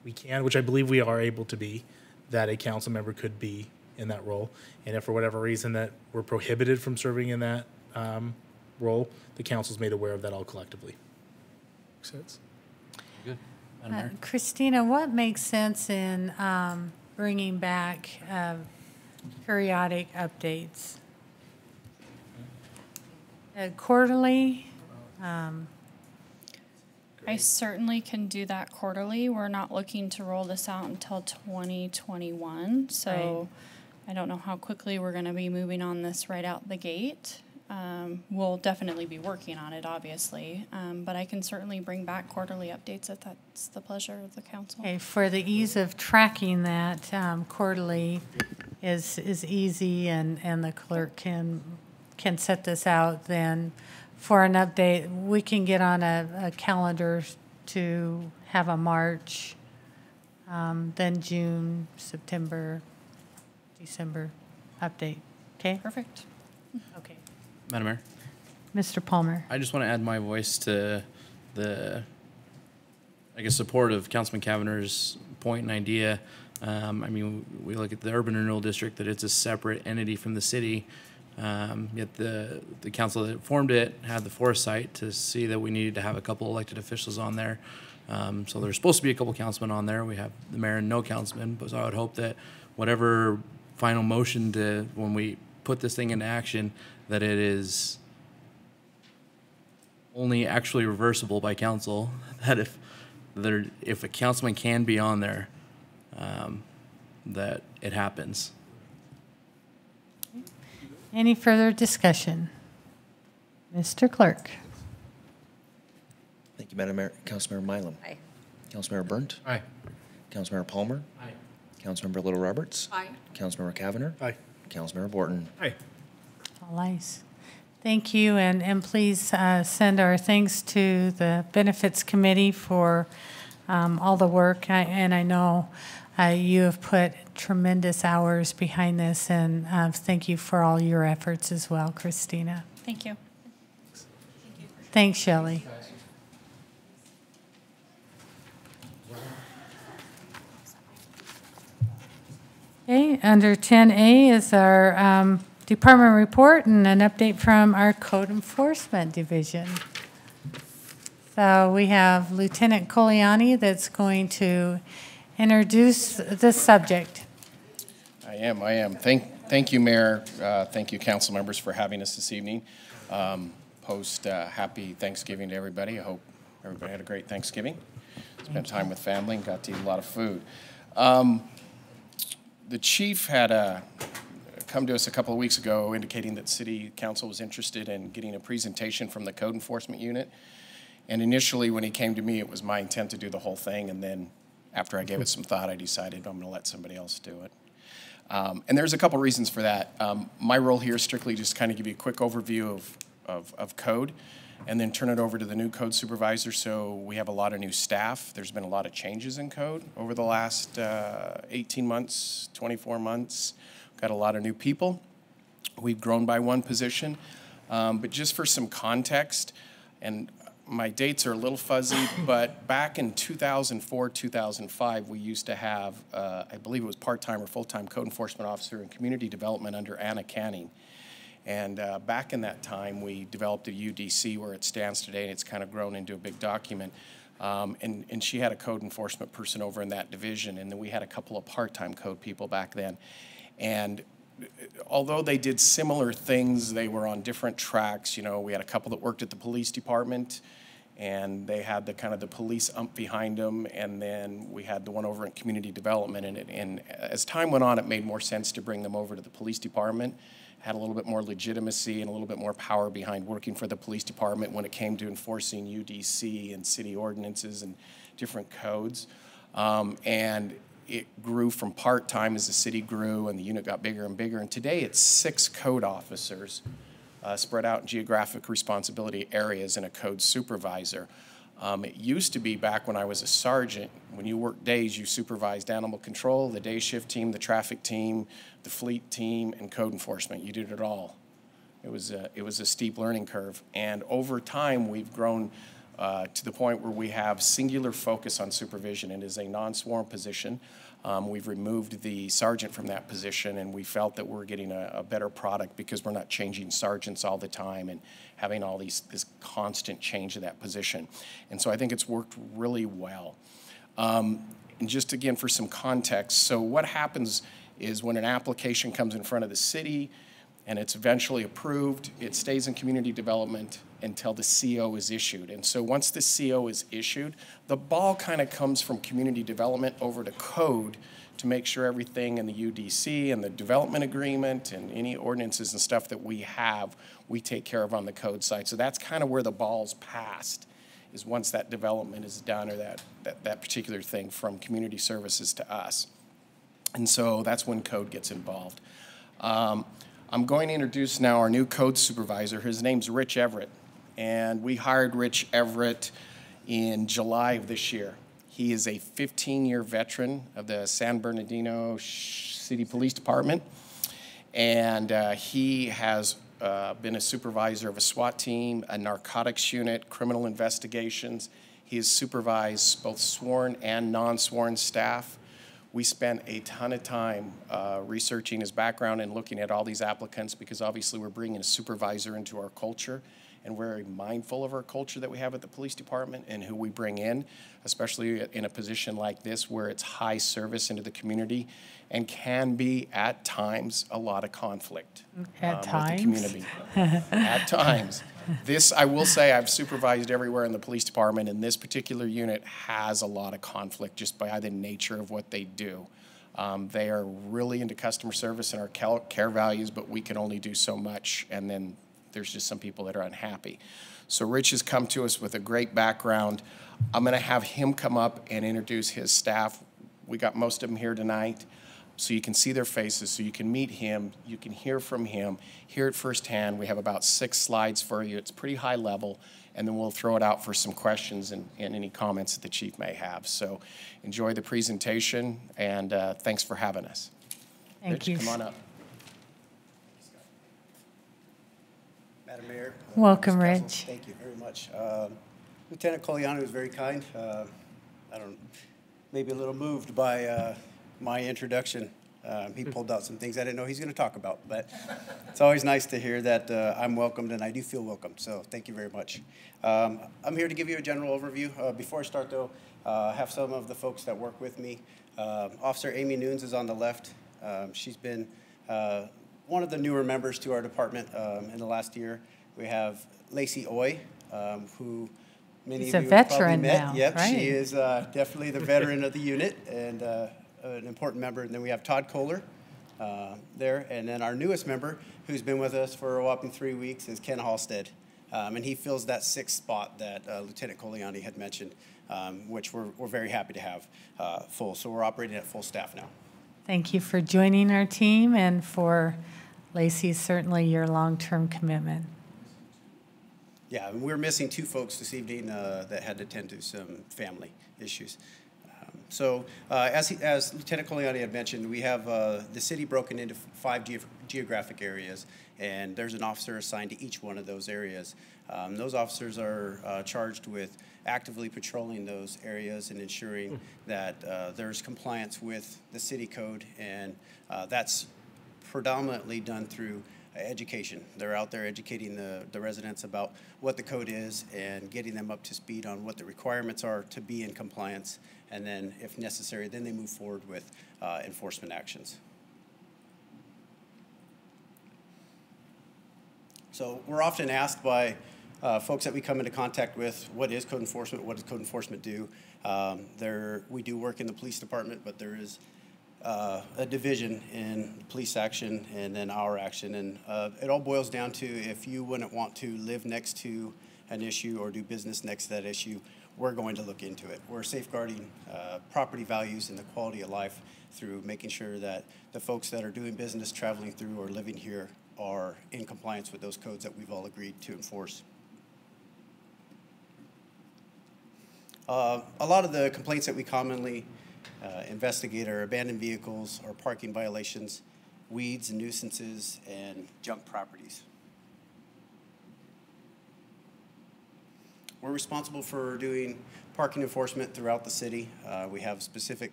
S17: we can, which I believe we are able to be, that a council member could be in that role. And if for whatever reason that we're prohibited from serving in that role, the council's made aware of that all collectively. Makes sense?
S10: Good.
S4: Christina, what makes sense in bringing back periodic updates? Quarterly?
S18: I certainly can do that quarterly. We're not looking to roll this out until 2021, so I don't know how quickly we're going to be moving on this right out the gate. We'll definitely be working on it, obviously, but I can certainly bring back quarterly updates if that's the pleasure of the council.
S4: Okay, for the ease of tracking that, quarterly is easy, and the clerk can set this out. Then for an update, we can get on a calendar to have a March, then June, September, December update. Okay?
S18: Perfect.
S4: Okay.
S9: Madam Mayor.
S4: Mr. Palmer.
S9: I just want to add my voice to the, support of Councilman Kavanaugh's point and idea. We look at the urban renewal district, that it's a separate entity from the city. Yet the council that formed it had the foresight to see that we needed to have a couple elected officials on there. So there's supposed to be a couple councilmen on there. We have the mayor and no councilmen, but so I would hope that whatever final motion when we put this thing into action, that it is only actually reversible by council, that if a councilman can be on there, that it happens.
S4: Any further discussion? Mr. Clerk.
S1: Thank you, Madam Mayor. Councilmember Mylum.
S14: Aye.
S1: Councilmember Burnt.
S21: Aye.
S1: Councilmember Palmer.
S21: Aye.
S1: Councilmember Little Roberts.
S20: Aye.
S1: Councilmember Cavanagh.
S17: Aye.
S1: Councilmember Borton.
S2: Aye.
S4: All ayes. Thank you, and please send our thanks to the Benefits Committee for all the work, and I know you have put tremendous hours behind this, and thank you for all your efforts as well, Christina.
S18: Thank you.
S4: Thanks, Shelley. Okay, under 10A is our department report and an update from our Code Enforcement Division. So we have Lieutenant Coliani that's going to introduce the subject.
S6: I am. Thank you, Mayor. Thank you, council members, for having us this evening. Happy Thanksgiving to everybody. I hope everybody had a great Thanksgiving. Spent time with family and got to eat a lot of food. The chief had come to us a couple of weeks ago indicating that City Council was interested in getting a presentation from the Code Enforcement Unit. And initially, when he came to me, it was my intent to do the whole thing. And then after I gave it some thought, I decided I'm going to let somebody else do it. And there's a couple reasons for that. My role here is strictly just kind of give you a quick overview of code and then turn it over to the new code supervisor. So we have a lot of new staff. There's been a lot of changes in code over the last 18 months, 24 months. Got a lot of new people. We've grown by one position. But just for some context, and my dates are a little fuzzy, but back in 2004, 2005, we used to have, I believe it was part-time or full-time code enforcement officer in community development under Anna Canning. And back in that time, we developed a UDC where it stands today, and it's kind of grown into a big document. And she had a code enforcement person over in that division, and then we had a couple of part-time code people back then. And although they did similar things, they were on different tracks. You know, we had a couple that worked at the police department, and they had the kind of the police ump behind them, and then we had the one over in community development. And as time went on, it made more sense to bring them over to the police department. Had a little bit more legitimacy and a little bit more power behind working for the police department when it came to enforcing UDC and city ordinances and different codes. And it grew from part-time as the city grew and the unit got bigger and bigger. And today it's 6 code officers spread out in geographic responsibility areas and a code supervisor. It used to be back when I was a sergeant, when you worked days, you supervised animal control, the day shift team, the traffic team, the fleet team, and code enforcement. You did it all. It was a steep learning curve. And over time, we've grown to the point where we have singular focus on supervision. It is a non-sworn position. We've removed the sergeant from that position, and we felt that we're getting a better product because we're not changing sergeants all the time and having all this constant change of that position. And so I think it's worked really well. And just again, for some context, so what happens is when an application comes in front of the city and it's eventually approved, it stays in community development until the CO is issued. And so once the CO is issued, the ball kind of comes from community development over to code to make sure everything in the UDC and the development agreement and any ordinances and stuff that we have, we take care of on the code side. So that's kind of where the ball's passed, is once that development is done or that particular thing from community services to us. And so that's when code gets involved. I'm going to introduce now our new code supervisor. His name's Rich Everett. And we hired Rich Everett in July of this year. He is a 15-year veteran of the San Bernardino City Police Department. And he has been a supervisor of a SWAT team, a narcotics unit, criminal investigations. He has supervised both sworn and non-sworn staff. We spent a ton of time researching his background and looking at all these applicants because obviously we're bringing a supervisor into our culture, and we're very mindful of our culture that we have at the police department and who we bring in, especially in a position like this where it's high service into the community and can be at times a lot of conflict
S4: at times.
S6: with the community. At times. This, I will say, I've supervised everywhere in the police department, and this particular unit has a lot of conflict just by the nature of what they do. They are really into customer service and our care values, but we can only do so much, and then there's just some people that are unhappy. So Rich has come to us with a great background. I'm going to have him come up and introduce his staff. We got most of them here tonight, so you can see their faces, so you can meet him, you can hear from him, hear it firsthand. We have about 6 slides for you. It's pretty high level, and then we'll throw it out for some questions and any comments that the chief may have. So enjoy the presentation, and thanks for having us.
S4: Thank you.
S6: Rich, come on up.
S3: Madam Mayor.
S4: Welcome, Rich.
S3: Thank you very much. Lieutenant Coliano was very kind. Maybe a little moved by my introduction. He pulled out some things I didn't know he's going to talk about, but it's always nice to hear that I'm welcomed, and I do feel welcome, so thank you very much. I'm here to give you a general overview. Before I start, though, I have some of the folks that work with me. Officer Amy Nunes is on the left. She's been one of the newer members to our department in the last year. We have Lacey Oy, who many
S4: She's
S3: of
S4: a
S3: you have probably
S4: veteran
S3: met.
S4: now,
S3: Yep,
S4: right?
S3: she is definitely the veteran of the unit and an important member. And then we have Todd Kohler there. And then our newest member, who's been with us for a whopping 3 weeks, is Ken Halstead. And he fills that 6th spot that Lieutenant Coliani had mentioned, which we're very happy to have full. So we're operating at full staff now.
S4: Thank you for joining our team, and for Lacey, certainly your long-term commitment.
S3: Yeah, and we're missing 2 folks this evening that had to tend to some family issues. As Lieutenant Coliani had mentioned, we have the city broken into 5 geographic areas, and there's an officer assigned to each one of those areas. Those officers are charged with actively patrolling those areas and ensuring that there's compliance with the city code, and that's predominantly done through education. They're out there educating the residents about what the code is and getting them up to speed on what the requirements are to be in compliance, and then if necessary, then they move forward with enforcement actions. So we're often asked by folks that we come into contact with, what is code enforcement? What does code enforcement do? We do work in the police department, but there is a division in police action and then our action. And it all boils down to, if you wouldn't want to live next to an issue or do business next to that issue, we're going to look into it. We're safeguarding property values and the quality of life through making sure that the folks that are doing business, traveling through, or living here are in compliance with those codes that we've all agreed to enforce. A lot of the complaints that we commonly investigate are abandoned vehicles or parking violations, weeds and nuisances, and junk properties. We're responsible for doing parking enforcement throughout the city. We have a specific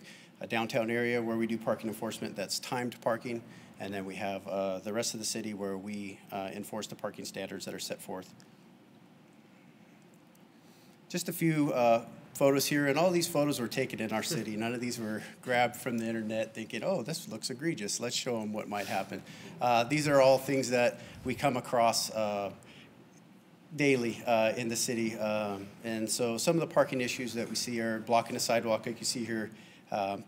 S3: downtown area where we do parking enforcement that's timed parking, and then we have the rest of the city where we enforce the parking standards that are set forth. Just a few photos here, and all these photos were taken in our city. None of these were grabbed from the internet thinking, oh, this looks egregious, let's show them what might happen. These are all things that we come across daily in the city. And so some of the parking issues that we see are blocking a sidewalk, like you see here,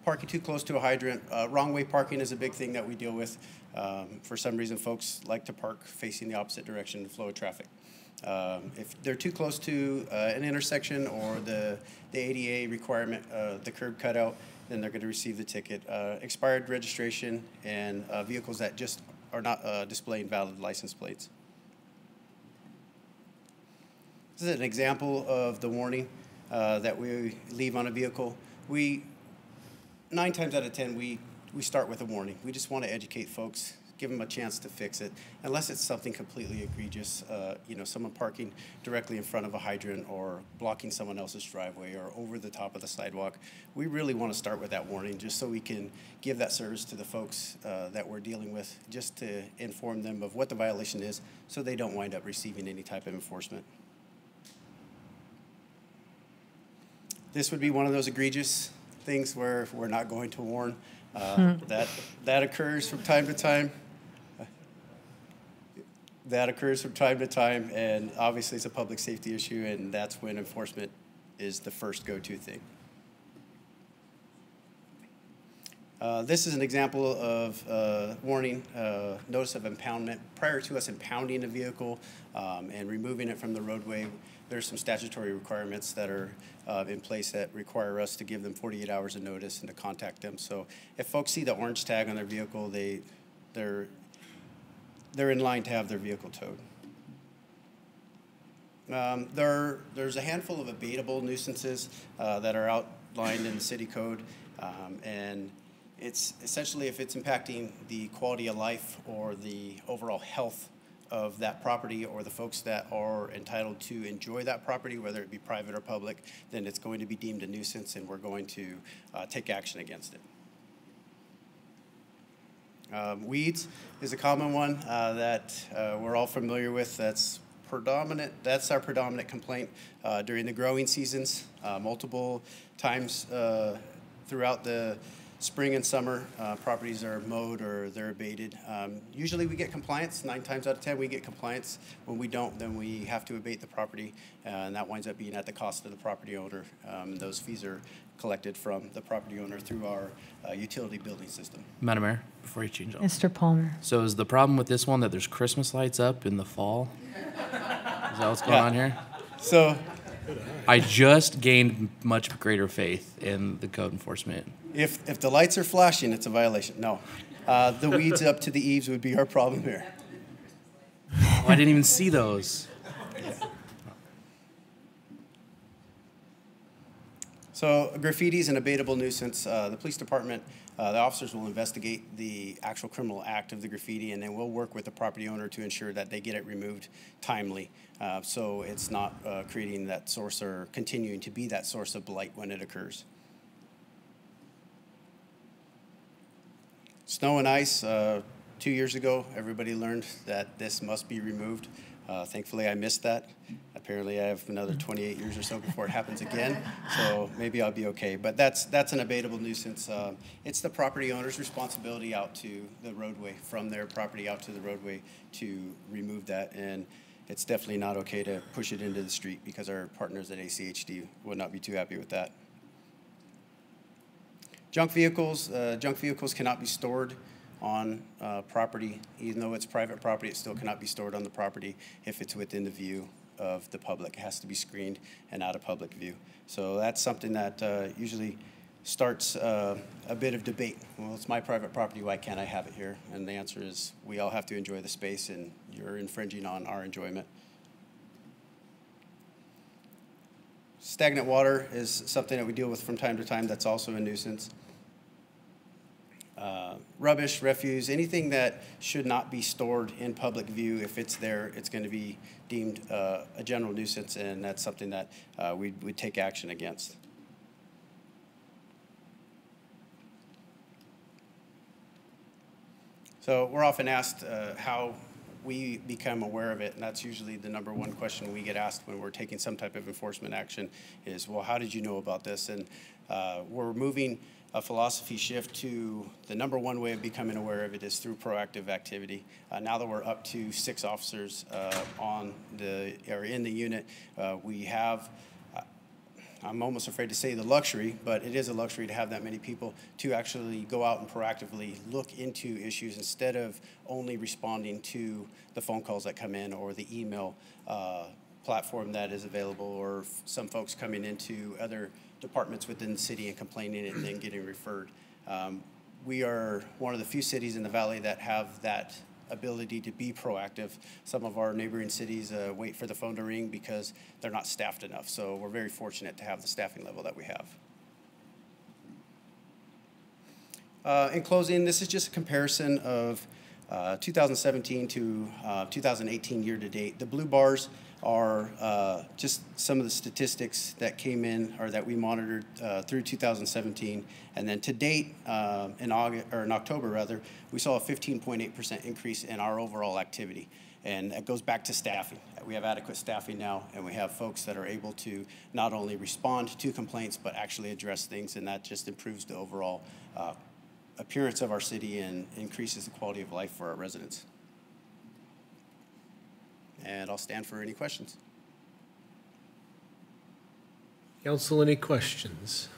S3: parking too close to a hydrant. Wrong way parking is a big thing that we deal with. For some reason, folks like to park facing the opposite direction of the flow of traffic. If they're too close to an intersection or the ADA requirement, the curb cutout, then they're going to receive the ticket. Expired registration and vehicles that just are not displaying valid license plates. This is an example of the warning that we leave on a vehicle. 9 times out of 10, we start with a warning. We just want to educate folks, give them a chance to fix it, unless it's something completely egregious, someone parking directly in front of a hydrant or blocking someone else's driveway or over the top of the sidewalk. We really want to start with that warning just so we can give that service to the folks that we're dealing with, just to inform them of what the violation is so they don't wind up receiving any type of enforcement. This would be one of those egregious things where we're not going to warn. That occurs from time to time. That occurs from time to time, and obviously it's a public safety issue, and that's when enforcement is the first go-to thing. This is an example of warning, notice of impoundment. Prior to us impounding a vehicle and removing it from the roadway, there's some statutory requirements that are in place that require us to give them 48 hours of notice and to contact them. So if folks see the orange tag on their vehicle, they're in line to have their vehicle towed. There's a handful of abatable nuisances that are outlined in the city code, and it's essentially if it's impacting the quality of life or the overall health of that property or the folks that are entitled to enjoy that property, whether it be private or public, then it's going to be deemed a nuisance, and we're going to take action against it. Weeds is a common one that we're all familiar with. That's our predominant complaint during the growing seasons. Multiple times throughout the spring and summer, properties are mowed or they're abated. Usually we get compliance. 9 times out of 10 we get compliance. When we don't, then we have to abate the property, and that winds up being at the cost of the property owner. Those fees are collected from the property owner through our utility billing system.
S9: Madam Mayor, before you change on.
S4: Mr. Palmer.
S9: So is the problem with this one that there's Christmas lights up in the fall? Is that what's going on here?
S3: So
S9: I just gained much greater faith in the code enforcement.
S3: If the lights are flashing, it's a violation. No. The weeds up to the eaves would be our problem here.
S9: Oh, I didn't even see those.
S3: So graffiti is an abatable nuisance. The police department, the officers will investigate the actual criminal act of the graffiti, and then we'll work with the property owner to ensure that they get it removed timely, so it's not creating that source or continuing to be that source of blight when it occurs. Snow and ice, 2 years ago, everybody learned that this must be removed. Thankfully, I missed that. Apparently, I have another 28 years or so before it happens again, so maybe I'll be okay. But that's an abatable nuisance. It's the property owner's responsibility out to the roadway, from their property out to the roadway to remove that, and it's definitely not okay to push it into the street because our partners at ACHD would not be too happy with that. Junk vehicles cannot be stored on property. Even though it's private property, it still cannot be stored on the property if it's within the view of the public. It has to be screened and out of public view. So that's something that usually starts a bit of debate. Well, it's my private property, why can't I have it here? And the answer is we all have to enjoy the space, and you're infringing on our enjoyment. Stagnant water is something that we deal with from time to time that's also a nuisance. Rubbish, refuse, anything that should not be stored in public view, if it's there, it's going to be deemed a general nuisance, and that's something that we'd take action against. So we're often asked how we become aware of it, and that's usually the #1 question we get asked when we're taking some type of enforcement action is, well, how did you know about this? And we're moving a philosophy shift to the #1 way of becoming aware of it is through proactive activity. Now that we're up to 6 officers in the unit, we have, I'm almost afraid to say the luxury, but it is a luxury to have that many people to actually go out and proactively look into issues instead of only responding to the phone calls that come in or the email platform that is available, or some folks coming into other departments within the city and complaining and then getting referred. We are one of the few cities in the valley that have that ability to be proactive. Some of our neighboring cities wait for the phone to ring because they're not staffed enough. So we're very fortunate to have the staffing level that we have. In closing, this is just a comparison of 2017 to 2018 year to date. The blue bars are just some of the statistics that came in or that we monitored through 2017, and then to date in October rather, we saw a 15.8% increase in our overall activity, and that goes back to staffing. We have adequate staffing now, and we have folks that are able to not only respond to complaints but actually address things, and that just improves the overall appearance of our city and increases the quality of life for our residents. and I'll stand for any questions.
S2: Council, any questions?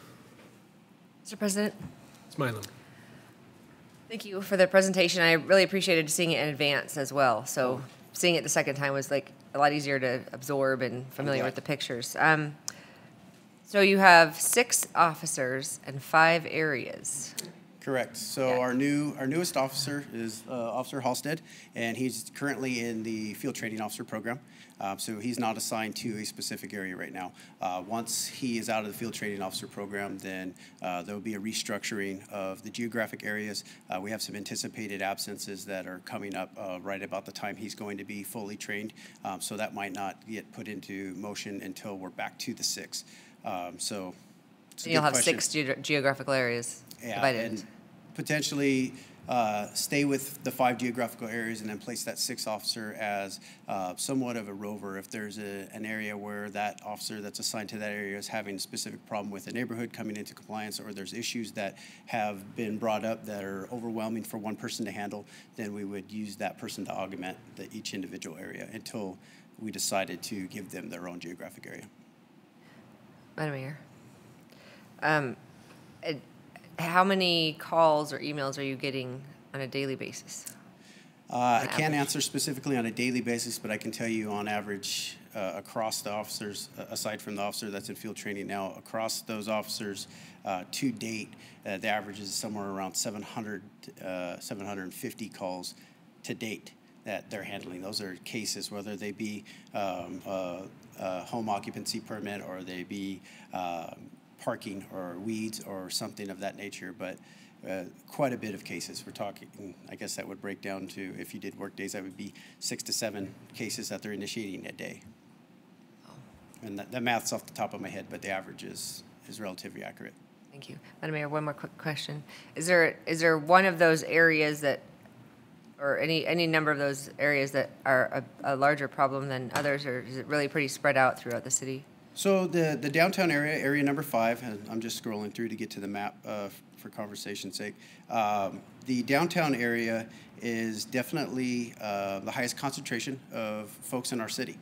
S14: Mr. President,
S2: Smiley.
S14: thank you for the presentation. I really appreciated seeing it in advance as well. So seeing it the second time was like a lot easier to absorb and familiar with the pictures. So you have 6 officers and 5 areas.
S3: Correct. So our newest officer is Officer Halstead, and he's currently in the field training officer program. So he's not assigned to a specific area right now. Once he is out of the field training officer program, then there will be a restructuring of the geographic areas. We have some anticipated absences that are coming up right about the time he's going to be fully trained. So that might not get put into motion until we're back to the 6. So
S14: you'll have question. 6 geographical areas divided.
S3: And potentially stay with the 5 geographical areas and then place that 6th officer as somewhat of a rover. If there's an area where that officer that's assigned to that area is having a specific problem with the neighborhood coming into compliance, or there's issues that have been brought up that are overwhelming for one person to handle, then we would use that person to augment each individual area until we decided to give them their own geographic area.
S14: Madam Mayor, how many calls or emails are you getting on a daily basis?
S3: I can't answer specifically on a daily basis, but I can tell you on average across the officers, aside from the officer that's in field training now, across those officers to date, the average is somewhere around 700, 750 calls to date that they're handling. Those are cases, whether they be home occupancy permit or they be parking or weeds or something of that nature, but quite a bit of cases. We're talking, I guess that would break down to, if you did work days, that would be 6 to 7 cases that they're initiating a day. And that math's off the top of my head, but the average is relatively accurate.
S14: Thank you. Madam Mayor, one more quick question. Is there one of those areas that, or any number of those areas that are a larger problem than others, or is it really pretty spread out throughout the city?
S3: So the downtown area, area number 5, and I'm just scrolling through to get to the map for conversation's sake. The downtown area is definitely the highest concentration of folks in our city.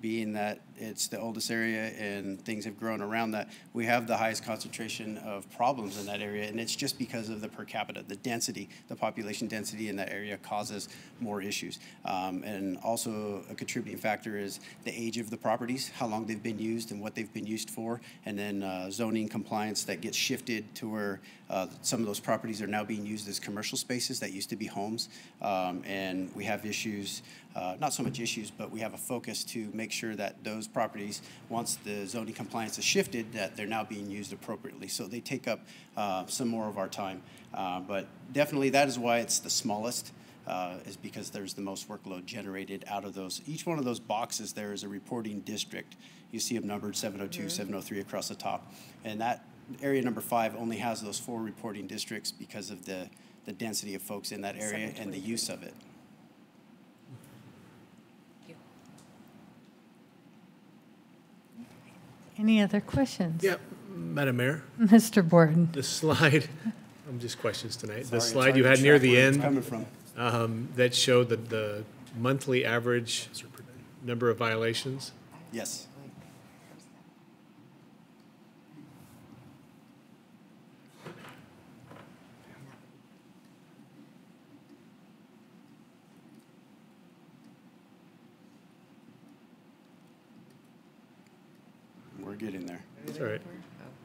S3: Being that it's the oldest area and things have grown around that, we have the highest concentration of problems in that area, and it's just because of the per capita, the density, the population density in that area causes more issues. And also a contributing factor is the age of the properties, how long they've been used and what they've been used for, and then zoning compliance that gets shifted to where some of those properties are now being used as commercial spaces that used to be homes. And we have issues, not so much issues, but we have a focus to make sure that those properties, once the zoning compliance is shifted, that they're now being used appropriately. So they take up some more of our time. But definitely that is why it's the smallest, is because there's the most workload generated out of those. Each one of those boxes there is a reporting district. You see them numbered 702, 703 across the top. And that area number 5 only has those 4 reporting districts because of the density of folks in that area and the use of it.
S4: Any other questions?
S2: Yeah, Madam Mayor.
S4: Mr. Borton.
S2: The slide, I'm just questions tonight. The
S3: Sorry,
S2: slide
S3: it's
S2: you
S3: hard
S2: had
S3: to
S2: near
S3: track
S2: the
S3: where it's
S2: end
S3: coming from.
S2: That showed the monthly average number of violations.
S3: Yes. We're getting there.
S2: That's all right.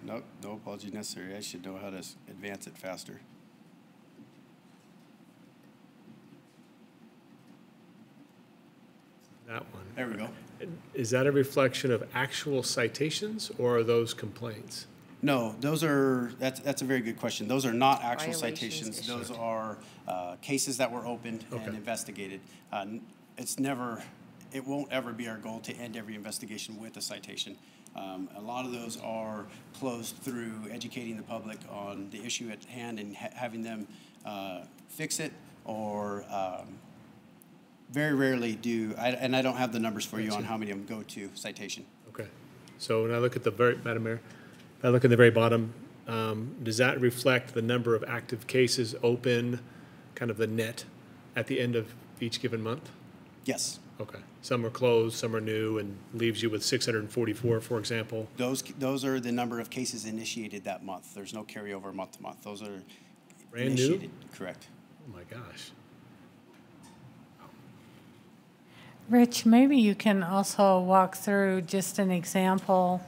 S3: Nope, no apology necessary. I should know how to advance it faster.
S2: That one.
S3: There we go.
S2: Is that a reflection of actual citations or are those complaints?
S3: No, those are, that's a very good question. Those are not actual
S14: Violations
S3: citations.
S14: issued.
S3: Those are cases that were opened and investigated. It won't ever be our goal to end every investigation with a citation. A lot of those are closed through educating the public on the issue at hand and having them fix it, or very rarely do, and I don't have the numbers for you on how many of them go to citation.
S2: Okay. So when I look at Madam Mayor, if I look at the very bottom, does that reflect the number of active cases open, kind of the net at the end of each given month?
S3: Yes.
S2: Okay. Some are closed, some are new, and leaves you with 644, for example.
S3: Those are the number of cases initiated that month. There's no carryover month to month. Those are
S2: brand new?
S3: initiated. Correct.
S2: Oh my gosh.
S4: Rich, maybe you can also walk through just an example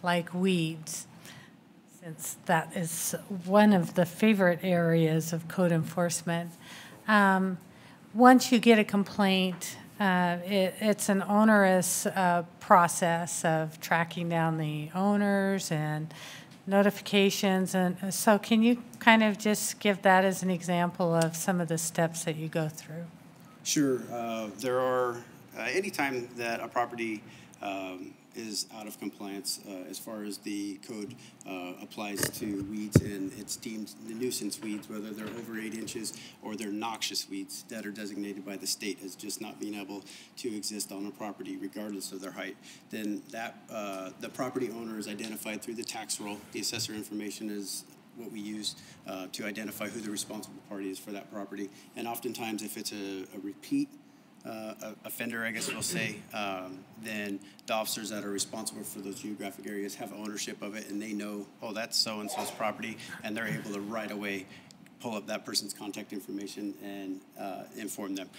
S4: like weeds, since that is one of the favorite areas of code enforcement. Once you get a complaint, it's an onerous process of tracking down the owners and notifications. And so can you kind of just give that as an example of some of the steps that you go through?
S3: Sure. There are, anytime that a property is out of compliance as far as the code applies to weeds, and it's deemed the nuisance weeds, whether they're over 8 inches or they're noxious weeds that are designated by the state as just not being able to exist on a property regardless of their height, then that the property owner is identified through the tax roll. The assessor information is what we use to identify who the responsible party is for that property. And oftentimes, if it's a repeat offender, I guess we'll say, then the officers that are responsible for those geographic areas have ownership of it, and they know, oh, that's so-and-so's property, and they're able to right away pull up that person's contact information and inform them.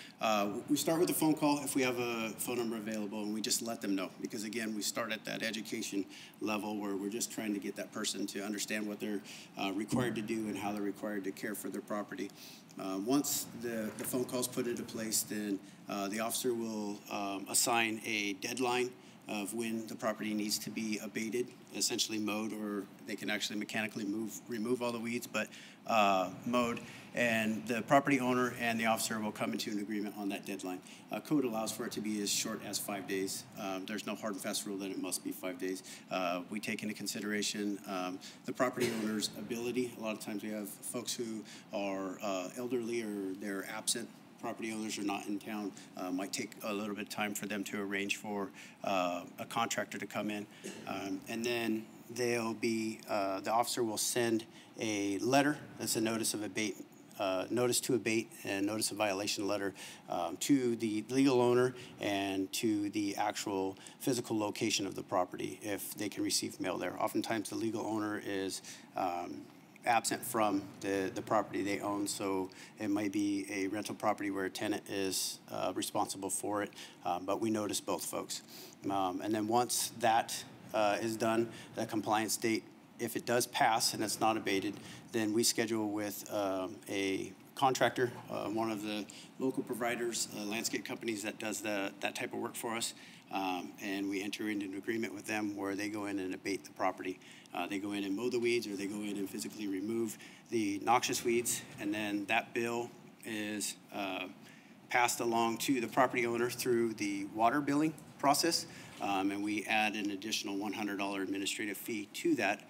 S3: We start with a phone call if we have a phone number available, and we just let them know, because again, we start at that education level where we're just trying to get that person to understand what they're required to do and how they're required to care for their property. Once the phone call's put into place, then the officer will assign a deadline of when the property needs to be abated, essentially mowed, or they can actually mechanically remove all the weeds, but mowed. And the property owner and the officer will come into an agreement on that deadline. Code allows for it to be as short as 5 days. There's no hard and fast rule that it must be 5 days. We take into consideration the property owner's ability. A lot of times we have folks who are elderly or they're absent. Property owners are not in town. Might take a little bit of time for them to arrange for a contractor to come in. And then they'll be, the officer will send a letter that's a notice of abate, notice to abate and notice of violation letter to the legal owner and to the actual physical location of the property if they can receive mail there. Oftentimes the legal owner is absent from the property they own, so it might be a rental property where a tenant is responsible for it, but we notice both folks. And then once that is done, the compliance date, if it does pass and it's not abated, then we schedule with a contractor, one of the local providers, landscape companies that does that type of work for us, and we enter into an agreement with them where they go in and abate the property. They go in and mow the weeds, or they go in and physically remove the noxious weeds, and then that bill is passed along to the property owner through the water billing process, and we add an additional $100 administrative fee to that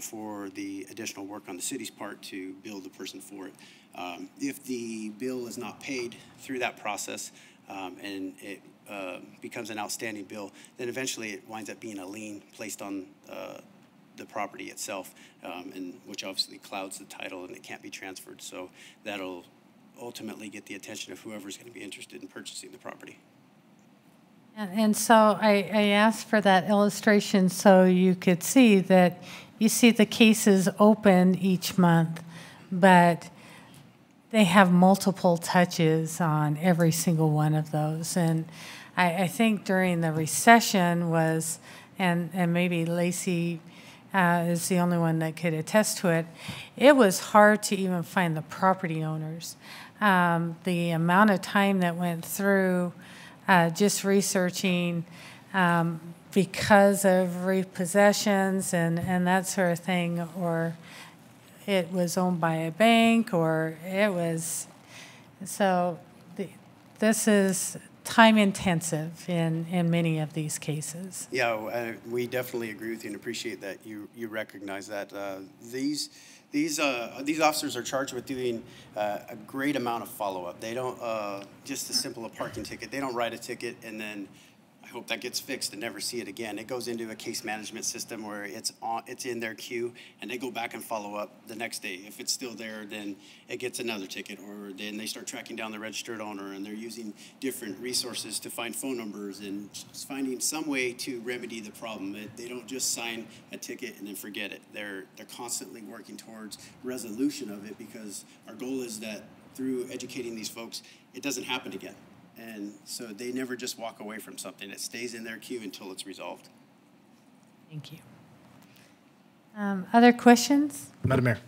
S3: for the additional work on the city's part to bill the person for it. If the bill is not paid through that process and it becomes an outstanding bill, then eventually it winds up being a lien placed on the property itself, and which obviously clouds the title and it can't be transferred. So that'll ultimately get the attention of whoever's going to be interested in purchasing the property.
S4: And so I asked for that illustration so you could see that you see the cases open each month, but they have multiple touches on every single one of those. And I think during the recession was, and maybe Lacey is the only one that could attest to it, it was hard to even find the property owners. The amount of time that went through just researching because of repossessions and that sort of thing, or it was owned by a bank, or it was, so this is time intensive in many of these cases.
S3: Yeah, we definitely agree with you and appreciate that you recognize that. These officers are charged with doing a great amount of follow-up. They don't just as simple a parking ticket. They don't write a ticket and then I hope that gets fixed and never see it again. It goes into a case management system where it's in their queue, and they go back and follow up the next day. If it's still there, then it gets another ticket, or then they start tracking down the registered owner, and they're using different resources to find phone numbers and just finding some way to remedy the problem. They don't just sign a ticket and then forget it. They're constantly working towards resolution of it, because our goal is that through educating these folks, it doesn't happen again. And so they never just walk away from something. It stays in their queue until it's resolved.
S4: Thank you. Other questions?
S17: Madam Mayor.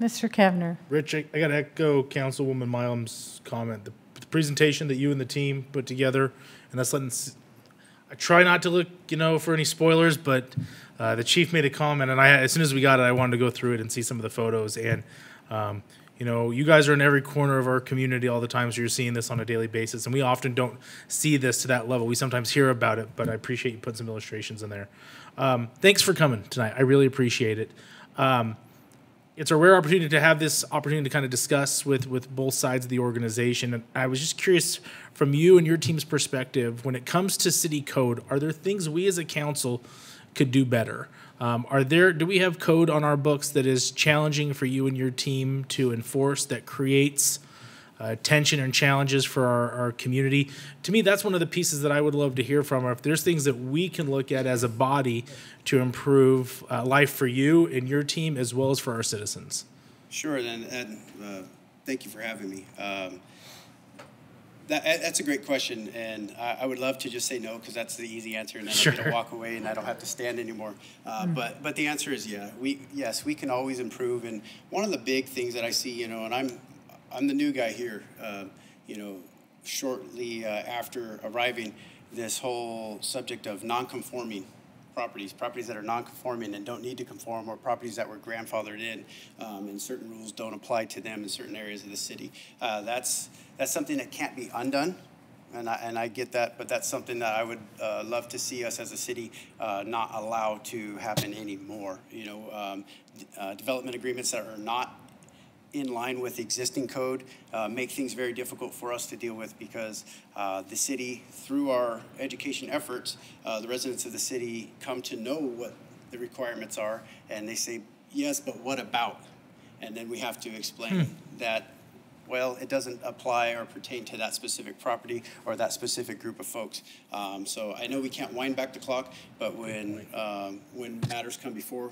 S4: Mr. Kavner.
S17: Rich, I got to echo Councilwoman Milam's comment. The presentation that you and the team put together, and that's letting, I try not to look, for any spoilers, but the chief made a comment, and as soon as we got it, I wanted to go through it and see some of the photos. And you guys are in every corner of our community all the time, so you're seeing this on a daily basis, and we often don't see this to that level. We sometimes hear about it, but I appreciate you putting some illustrations in there. Thanks for coming tonight. I really appreciate it. It's a rare opportunity to have this opportunity to kind of discuss with both sides of the organization. And I was just curious, from you and your team's perspective, when it comes to city code, are there things we as a council could do better? Do we have code on our books that is challenging for you and your team to enforce, that creates tension and challenges for our community? To me, that's one of the pieces that I would love to hear from. If there's things that we can look at as a body to improve life for you and your team, as well as for our citizens.
S3: Sure, and thank you for having me. That's a great question, and I would love to just say no, because that's the easy answer, and then I'm going to walk away and I don't have to stand anymore. But the answer is yes, we can always improve. And one of the big things that I see, and I'm the new guy here, shortly after arriving, this whole subject of non-conforming properties that are non-conforming and don't need to conform, or properties that were grandfathered in, and certain rules don't apply to them in certain areas of the city. That's something that can't be undone, and I get that, but that's something that I would love to see us as a city not allow to happen anymore. Development agreements that are not in line with existing code make things very difficult for us to deal with, because the city, through our education efforts, the residents of the city come to know what the requirements are, and they say, yes, but what about? And then we have to explain that, well, it doesn't apply or pertain to that specific property or that specific group of folks. So I know we can't wind back the clock, but when matters come before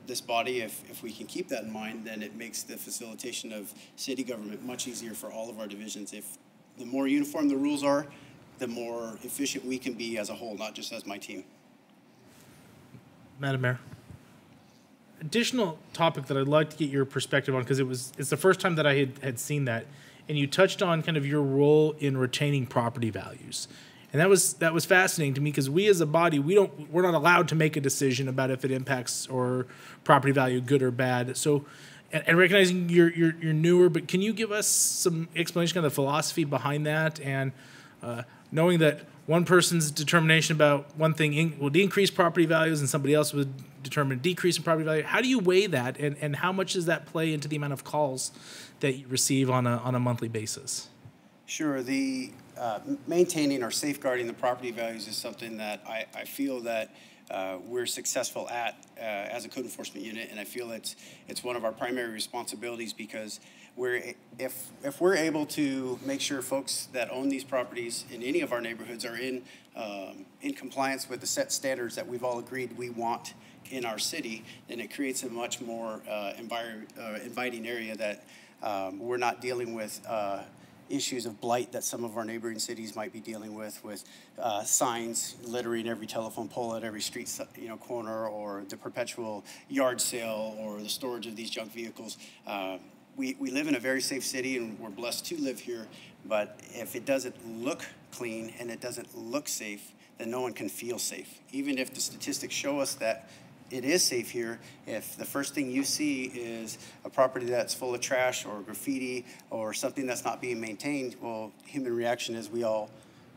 S3: this body, if we can keep that in mind, then it makes the facilitation of city government much easier for all of our divisions. If the more uniform the rules are, the more efficient we can be as a whole, not just as my team.
S17: Madam Mayor. Additional topic that I'd like to get your perspective on, because it's the first time that I had seen that, and you touched on kind of your role in retaining property values. And that was fascinating to me, because we as a body, we're not allowed to make a decision about if it impacts or property value, good or bad. So, and recognizing you're newer, but can you give us some explanation of the philosophy behind that, and knowing that one person's determination about one thing would increase property values and somebody else would determine a decrease in property value? How do you weigh that, and how much does that play into the amount of calls that you receive on a monthly basis?
S3: Sure. Maintaining or safeguarding the property values is something that I feel that we're successful at as a code enforcement unit, and I feel it's one of our primary responsibilities, because if we're able to make sure folks that own these properties in any of our neighborhoods are in compliance with the set standards that we've all agreed we want in our city, then it creates a much more inviting area that we're not dealing with issues of blight that some of our neighboring cities might be dealing with signs littering every telephone pole at every street corner, or the perpetual yard sale, or the storage of these junk vehicles. We live in a very safe city, and we're blessed to live here, but if it doesn't look clean and it doesn't look safe, then no one can feel safe. Even if the statistics show us that it is safe here, if the first thing you see is a property that's full of trash or graffiti or something that's not being maintained, well, human reaction is we all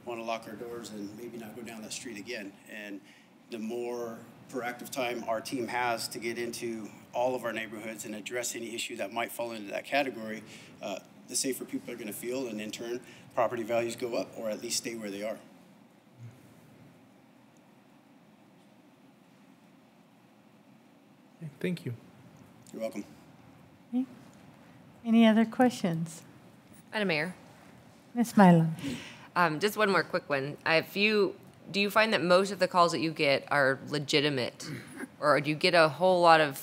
S3: want to lock our doors and maybe not go down that street again. And the more proactive time our team has to get into all of our neighborhoods and address any issue that might fall into that category, the safer people are going to feel, and in turn, property values go up, or at least stay where they are.
S17: Thank you.
S3: You're welcome.
S4: Okay. Any other questions?
S14: Madam Mayor.
S4: Ms. Mylum.
S14: Just one more quick one. Do you find that most of the calls that you get are legitimate, or do you get a whole lot of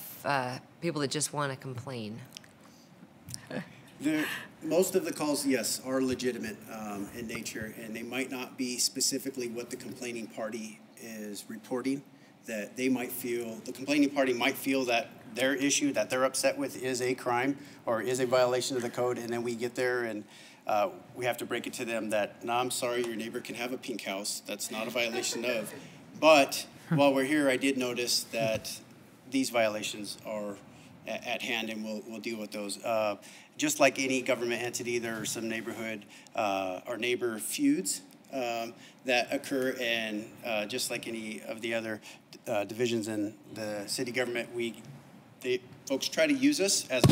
S14: people that just want to complain?
S3: Most of the calls, yes, are legitimate in nature, and they might not be specifically what the complaining party is reporting. That they might feel, the complaining party might feel that their issue that they're upset with is a crime or is a violation of the code, and then we get there and we have to break it to them that, no, I'm sorry, your neighbor can have a pink house. That's not a violation of. But while we're here, I did notice that these violations are at hand, and we'll deal with those. Just like any government entity, there are some neighborhood or neighbor feuds that occur, and just like any of the other divisions in the city government, folks try to use us as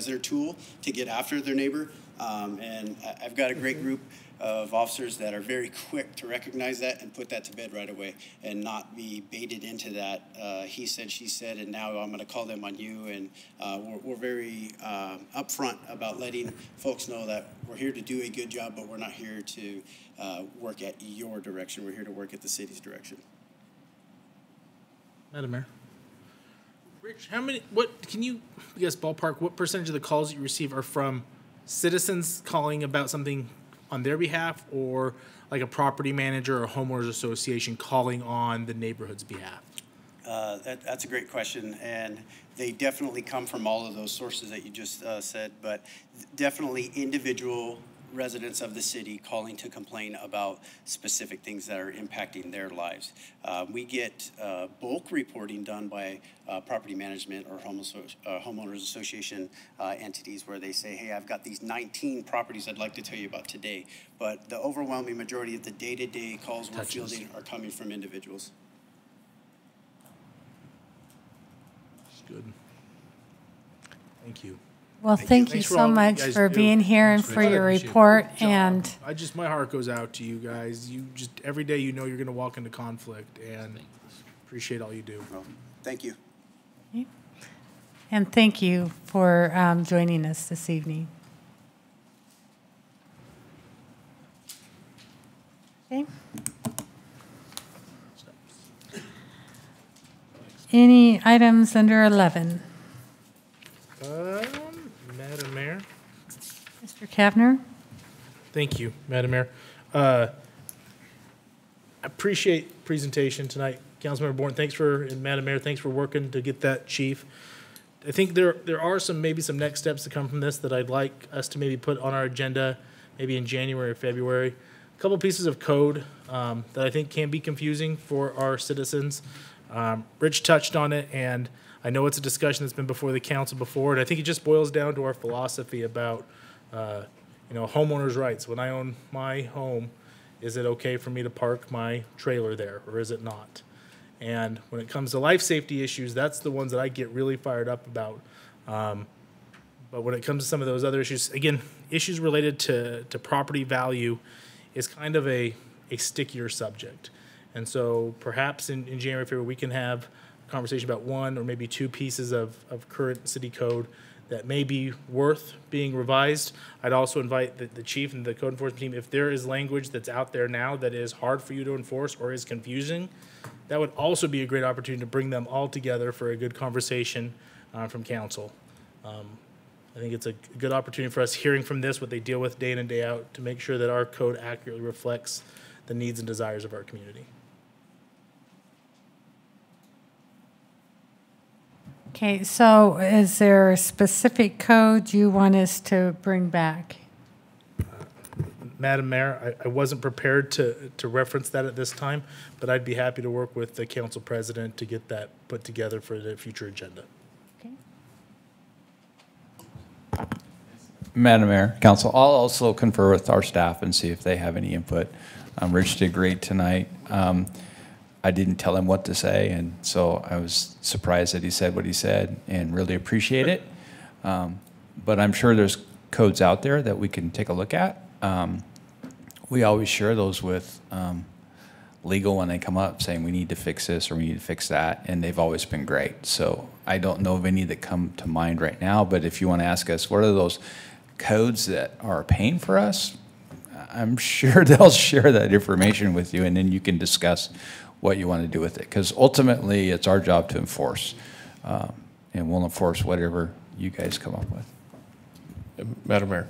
S3: their tool to get after their neighbor. And I've got a great group of officers that are very quick to recognize that and put that to bed right away and not be baited into that he said, she said, and now I'm going to call them on you. And we're very upfront about letting folks know that we're here to do a good job, but we're not here to work at your direction. We're here to work at the city's direction.
S17: Madam Mayor. Rich, can you guess ballpark, what percentage of the calls you receive are from citizens calling about something on their behalf, or like a property manager or homeowners association calling on the neighborhood's behalf?
S3: That's a great question, and they definitely come from all of those sources that you just said, but definitely individual residents of the city calling to complain about specific things that are impacting their lives. We get bulk reporting done by property management or homeowners association entities where they say, hey, I've got these 19 properties I'd like to tell you about today. But the overwhelming majority of the day-to-day calls we're fielding are coming from individuals.
S17: That's good. Thank you.
S4: Well, thank you so much for being here and for your report. And
S17: my heart goes out to you guys. You just, every day you know you're going to walk into conflict, and appreciate all you do.
S3: Well, thank you.
S4: And thank you for joining us this evening. Okay. Any items under 11?
S17: Madam Mayor.
S4: Mr. Kavner.
S17: Thank you, Madam Mayor. Appreciate presentation tonight. Councilmember Bourne, and Madam Mayor, thanks for working to get that chief. I think there are maybe some next steps to come from this that I'd like us to maybe put on our agenda, maybe in January or February. A couple pieces of code that I think can be confusing for our citizens. Rich touched on it, and I know it's a discussion that's been before the council before, and I think it just boils down to our philosophy about, homeowners' rights. When I own my home, is it okay for me to park my trailer there, or is it not? And when it comes to life safety issues, that's the ones that I get really fired up about. But when it comes to some of those other issues, again, issues related to property value is kind of a stickier subject. And so perhaps in January, February, we can have conversation about one or maybe two pieces of current city code that may be worth being revised. I'd also invite the chief and the code enforcement team, if there is language that's out there now that is hard for you to enforce or is confusing, that would also be a great opportunity to bring them all together for a good conversation from council. I think it's a good opportunity for us hearing from this, what they deal with day in and day out, to make sure that our code accurately reflects the needs and desires of our community.
S4: Okay, so is there a specific code you want us to bring back?
S17: Madam Mayor, I wasn't prepared to reference that at this time, but I'd be happy to work with the council president to get that put together for the future agenda.
S4: Okay.
S7: Madam Mayor, council, I'll also confer with our staff and see if they have any input. Rich did great tonight. I didn't tell him what to say, and so I was surprised that he said what he said and really appreciate it. But I'm sure there's codes out there that we can take a look at. We always share those with legal when they come up saying we need to fix this or we need to fix that, and they've always been great. So I don't know of any that come to mind right now, but if you want to ask us, what are those codes that are a pain for us? I'm sure they'll share that information with you, and then you can discuss what you want to do with it. Because ultimately, it's our job to enforce, and we'll enforce whatever you guys come up with.
S21: Madam Mayor.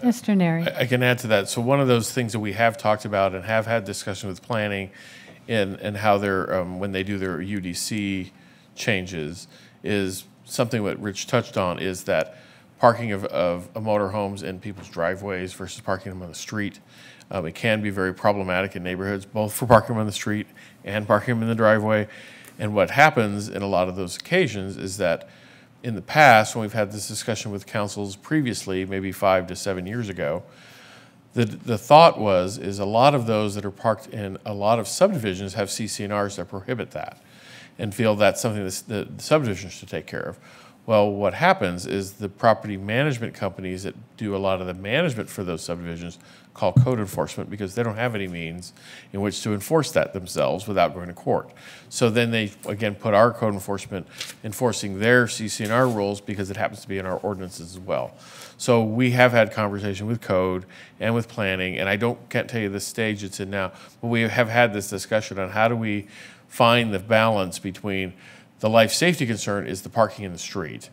S4: Mr. Neri.
S21: I can add to that. So one of those things that we have talked about and have had discussion with planning and how they're, when they do their UDC changes, is something that Rich touched on, is that parking of motorhomes in people's driveways versus parking them on the street. It can be very problematic in neighborhoods, both for parking them on the street and parking them in the driveway. And what happens in a lot of those occasions is that in the past, when we've had this discussion with councils previously, maybe 5 to 7 years ago, the thought is a lot of those that are parked in a lot of subdivisions have CC&Rs that prohibit that and feel that's something that the subdivisions should take care of. Well, what happens is the property management companies that do a lot of the management for those subdivisions call code enforcement because they don't have any means in which to enforce that themselves without going to court. So then they, again, put our code enforcement enforcing their CC&R rules because it happens to be in our ordinances as well. So we have had conversation with code and with planning, and can't tell you the stage it's in now, but we have had this discussion on how do we find the balance between the life safety concern is the parking in the street,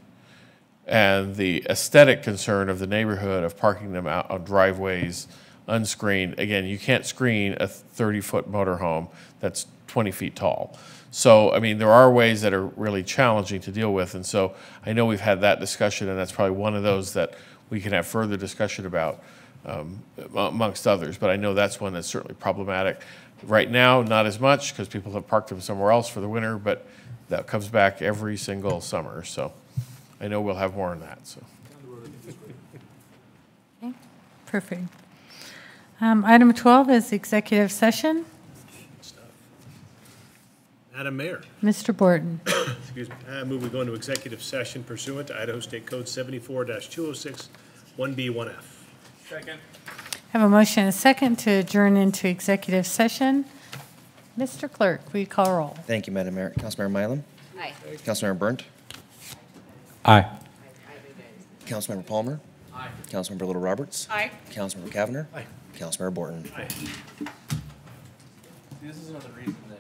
S21: and the aesthetic concern of the neighborhood of parking them out on driveways unscreened. Again, you can't screen a 30-foot motorhome that's 20 feet tall. So, I mean, there are ways that are really challenging to deal with, and so I know we've had that discussion, and that's probably one of those that we can have further discussion about amongst others, but I know that's one that's certainly problematic. Right now, not as much because people have parked them somewhere else for the winter, but that comes back every single summer, so I know we'll have more on that. So,
S4: Okay, perfect. Item 12 is executive session.
S2: Madam Mayor.
S4: Mr. Borton.
S2: Excuse me. I move we go into executive session pursuant to Idaho State Code 74-206, 1B, 1F.
S21: Second.
S4: I have a motion and a second to adjourn into executive session. Mr. Clerk, will you call roll?
S1: Thank you, Madam Mayor. Councilmember Mylum?
S14: Aye.
S1: Councilmember Burnt?
S7: Aye.
S1: Councilmember Palmer?
S21: Aye.
S1: Councilmember Little Roberts?
S20: Aye.
S1: Councilmember Cavanagh?
S2: Aye.
S1: Councilmember Borton?
S2: Aye.
S9: This is another reason that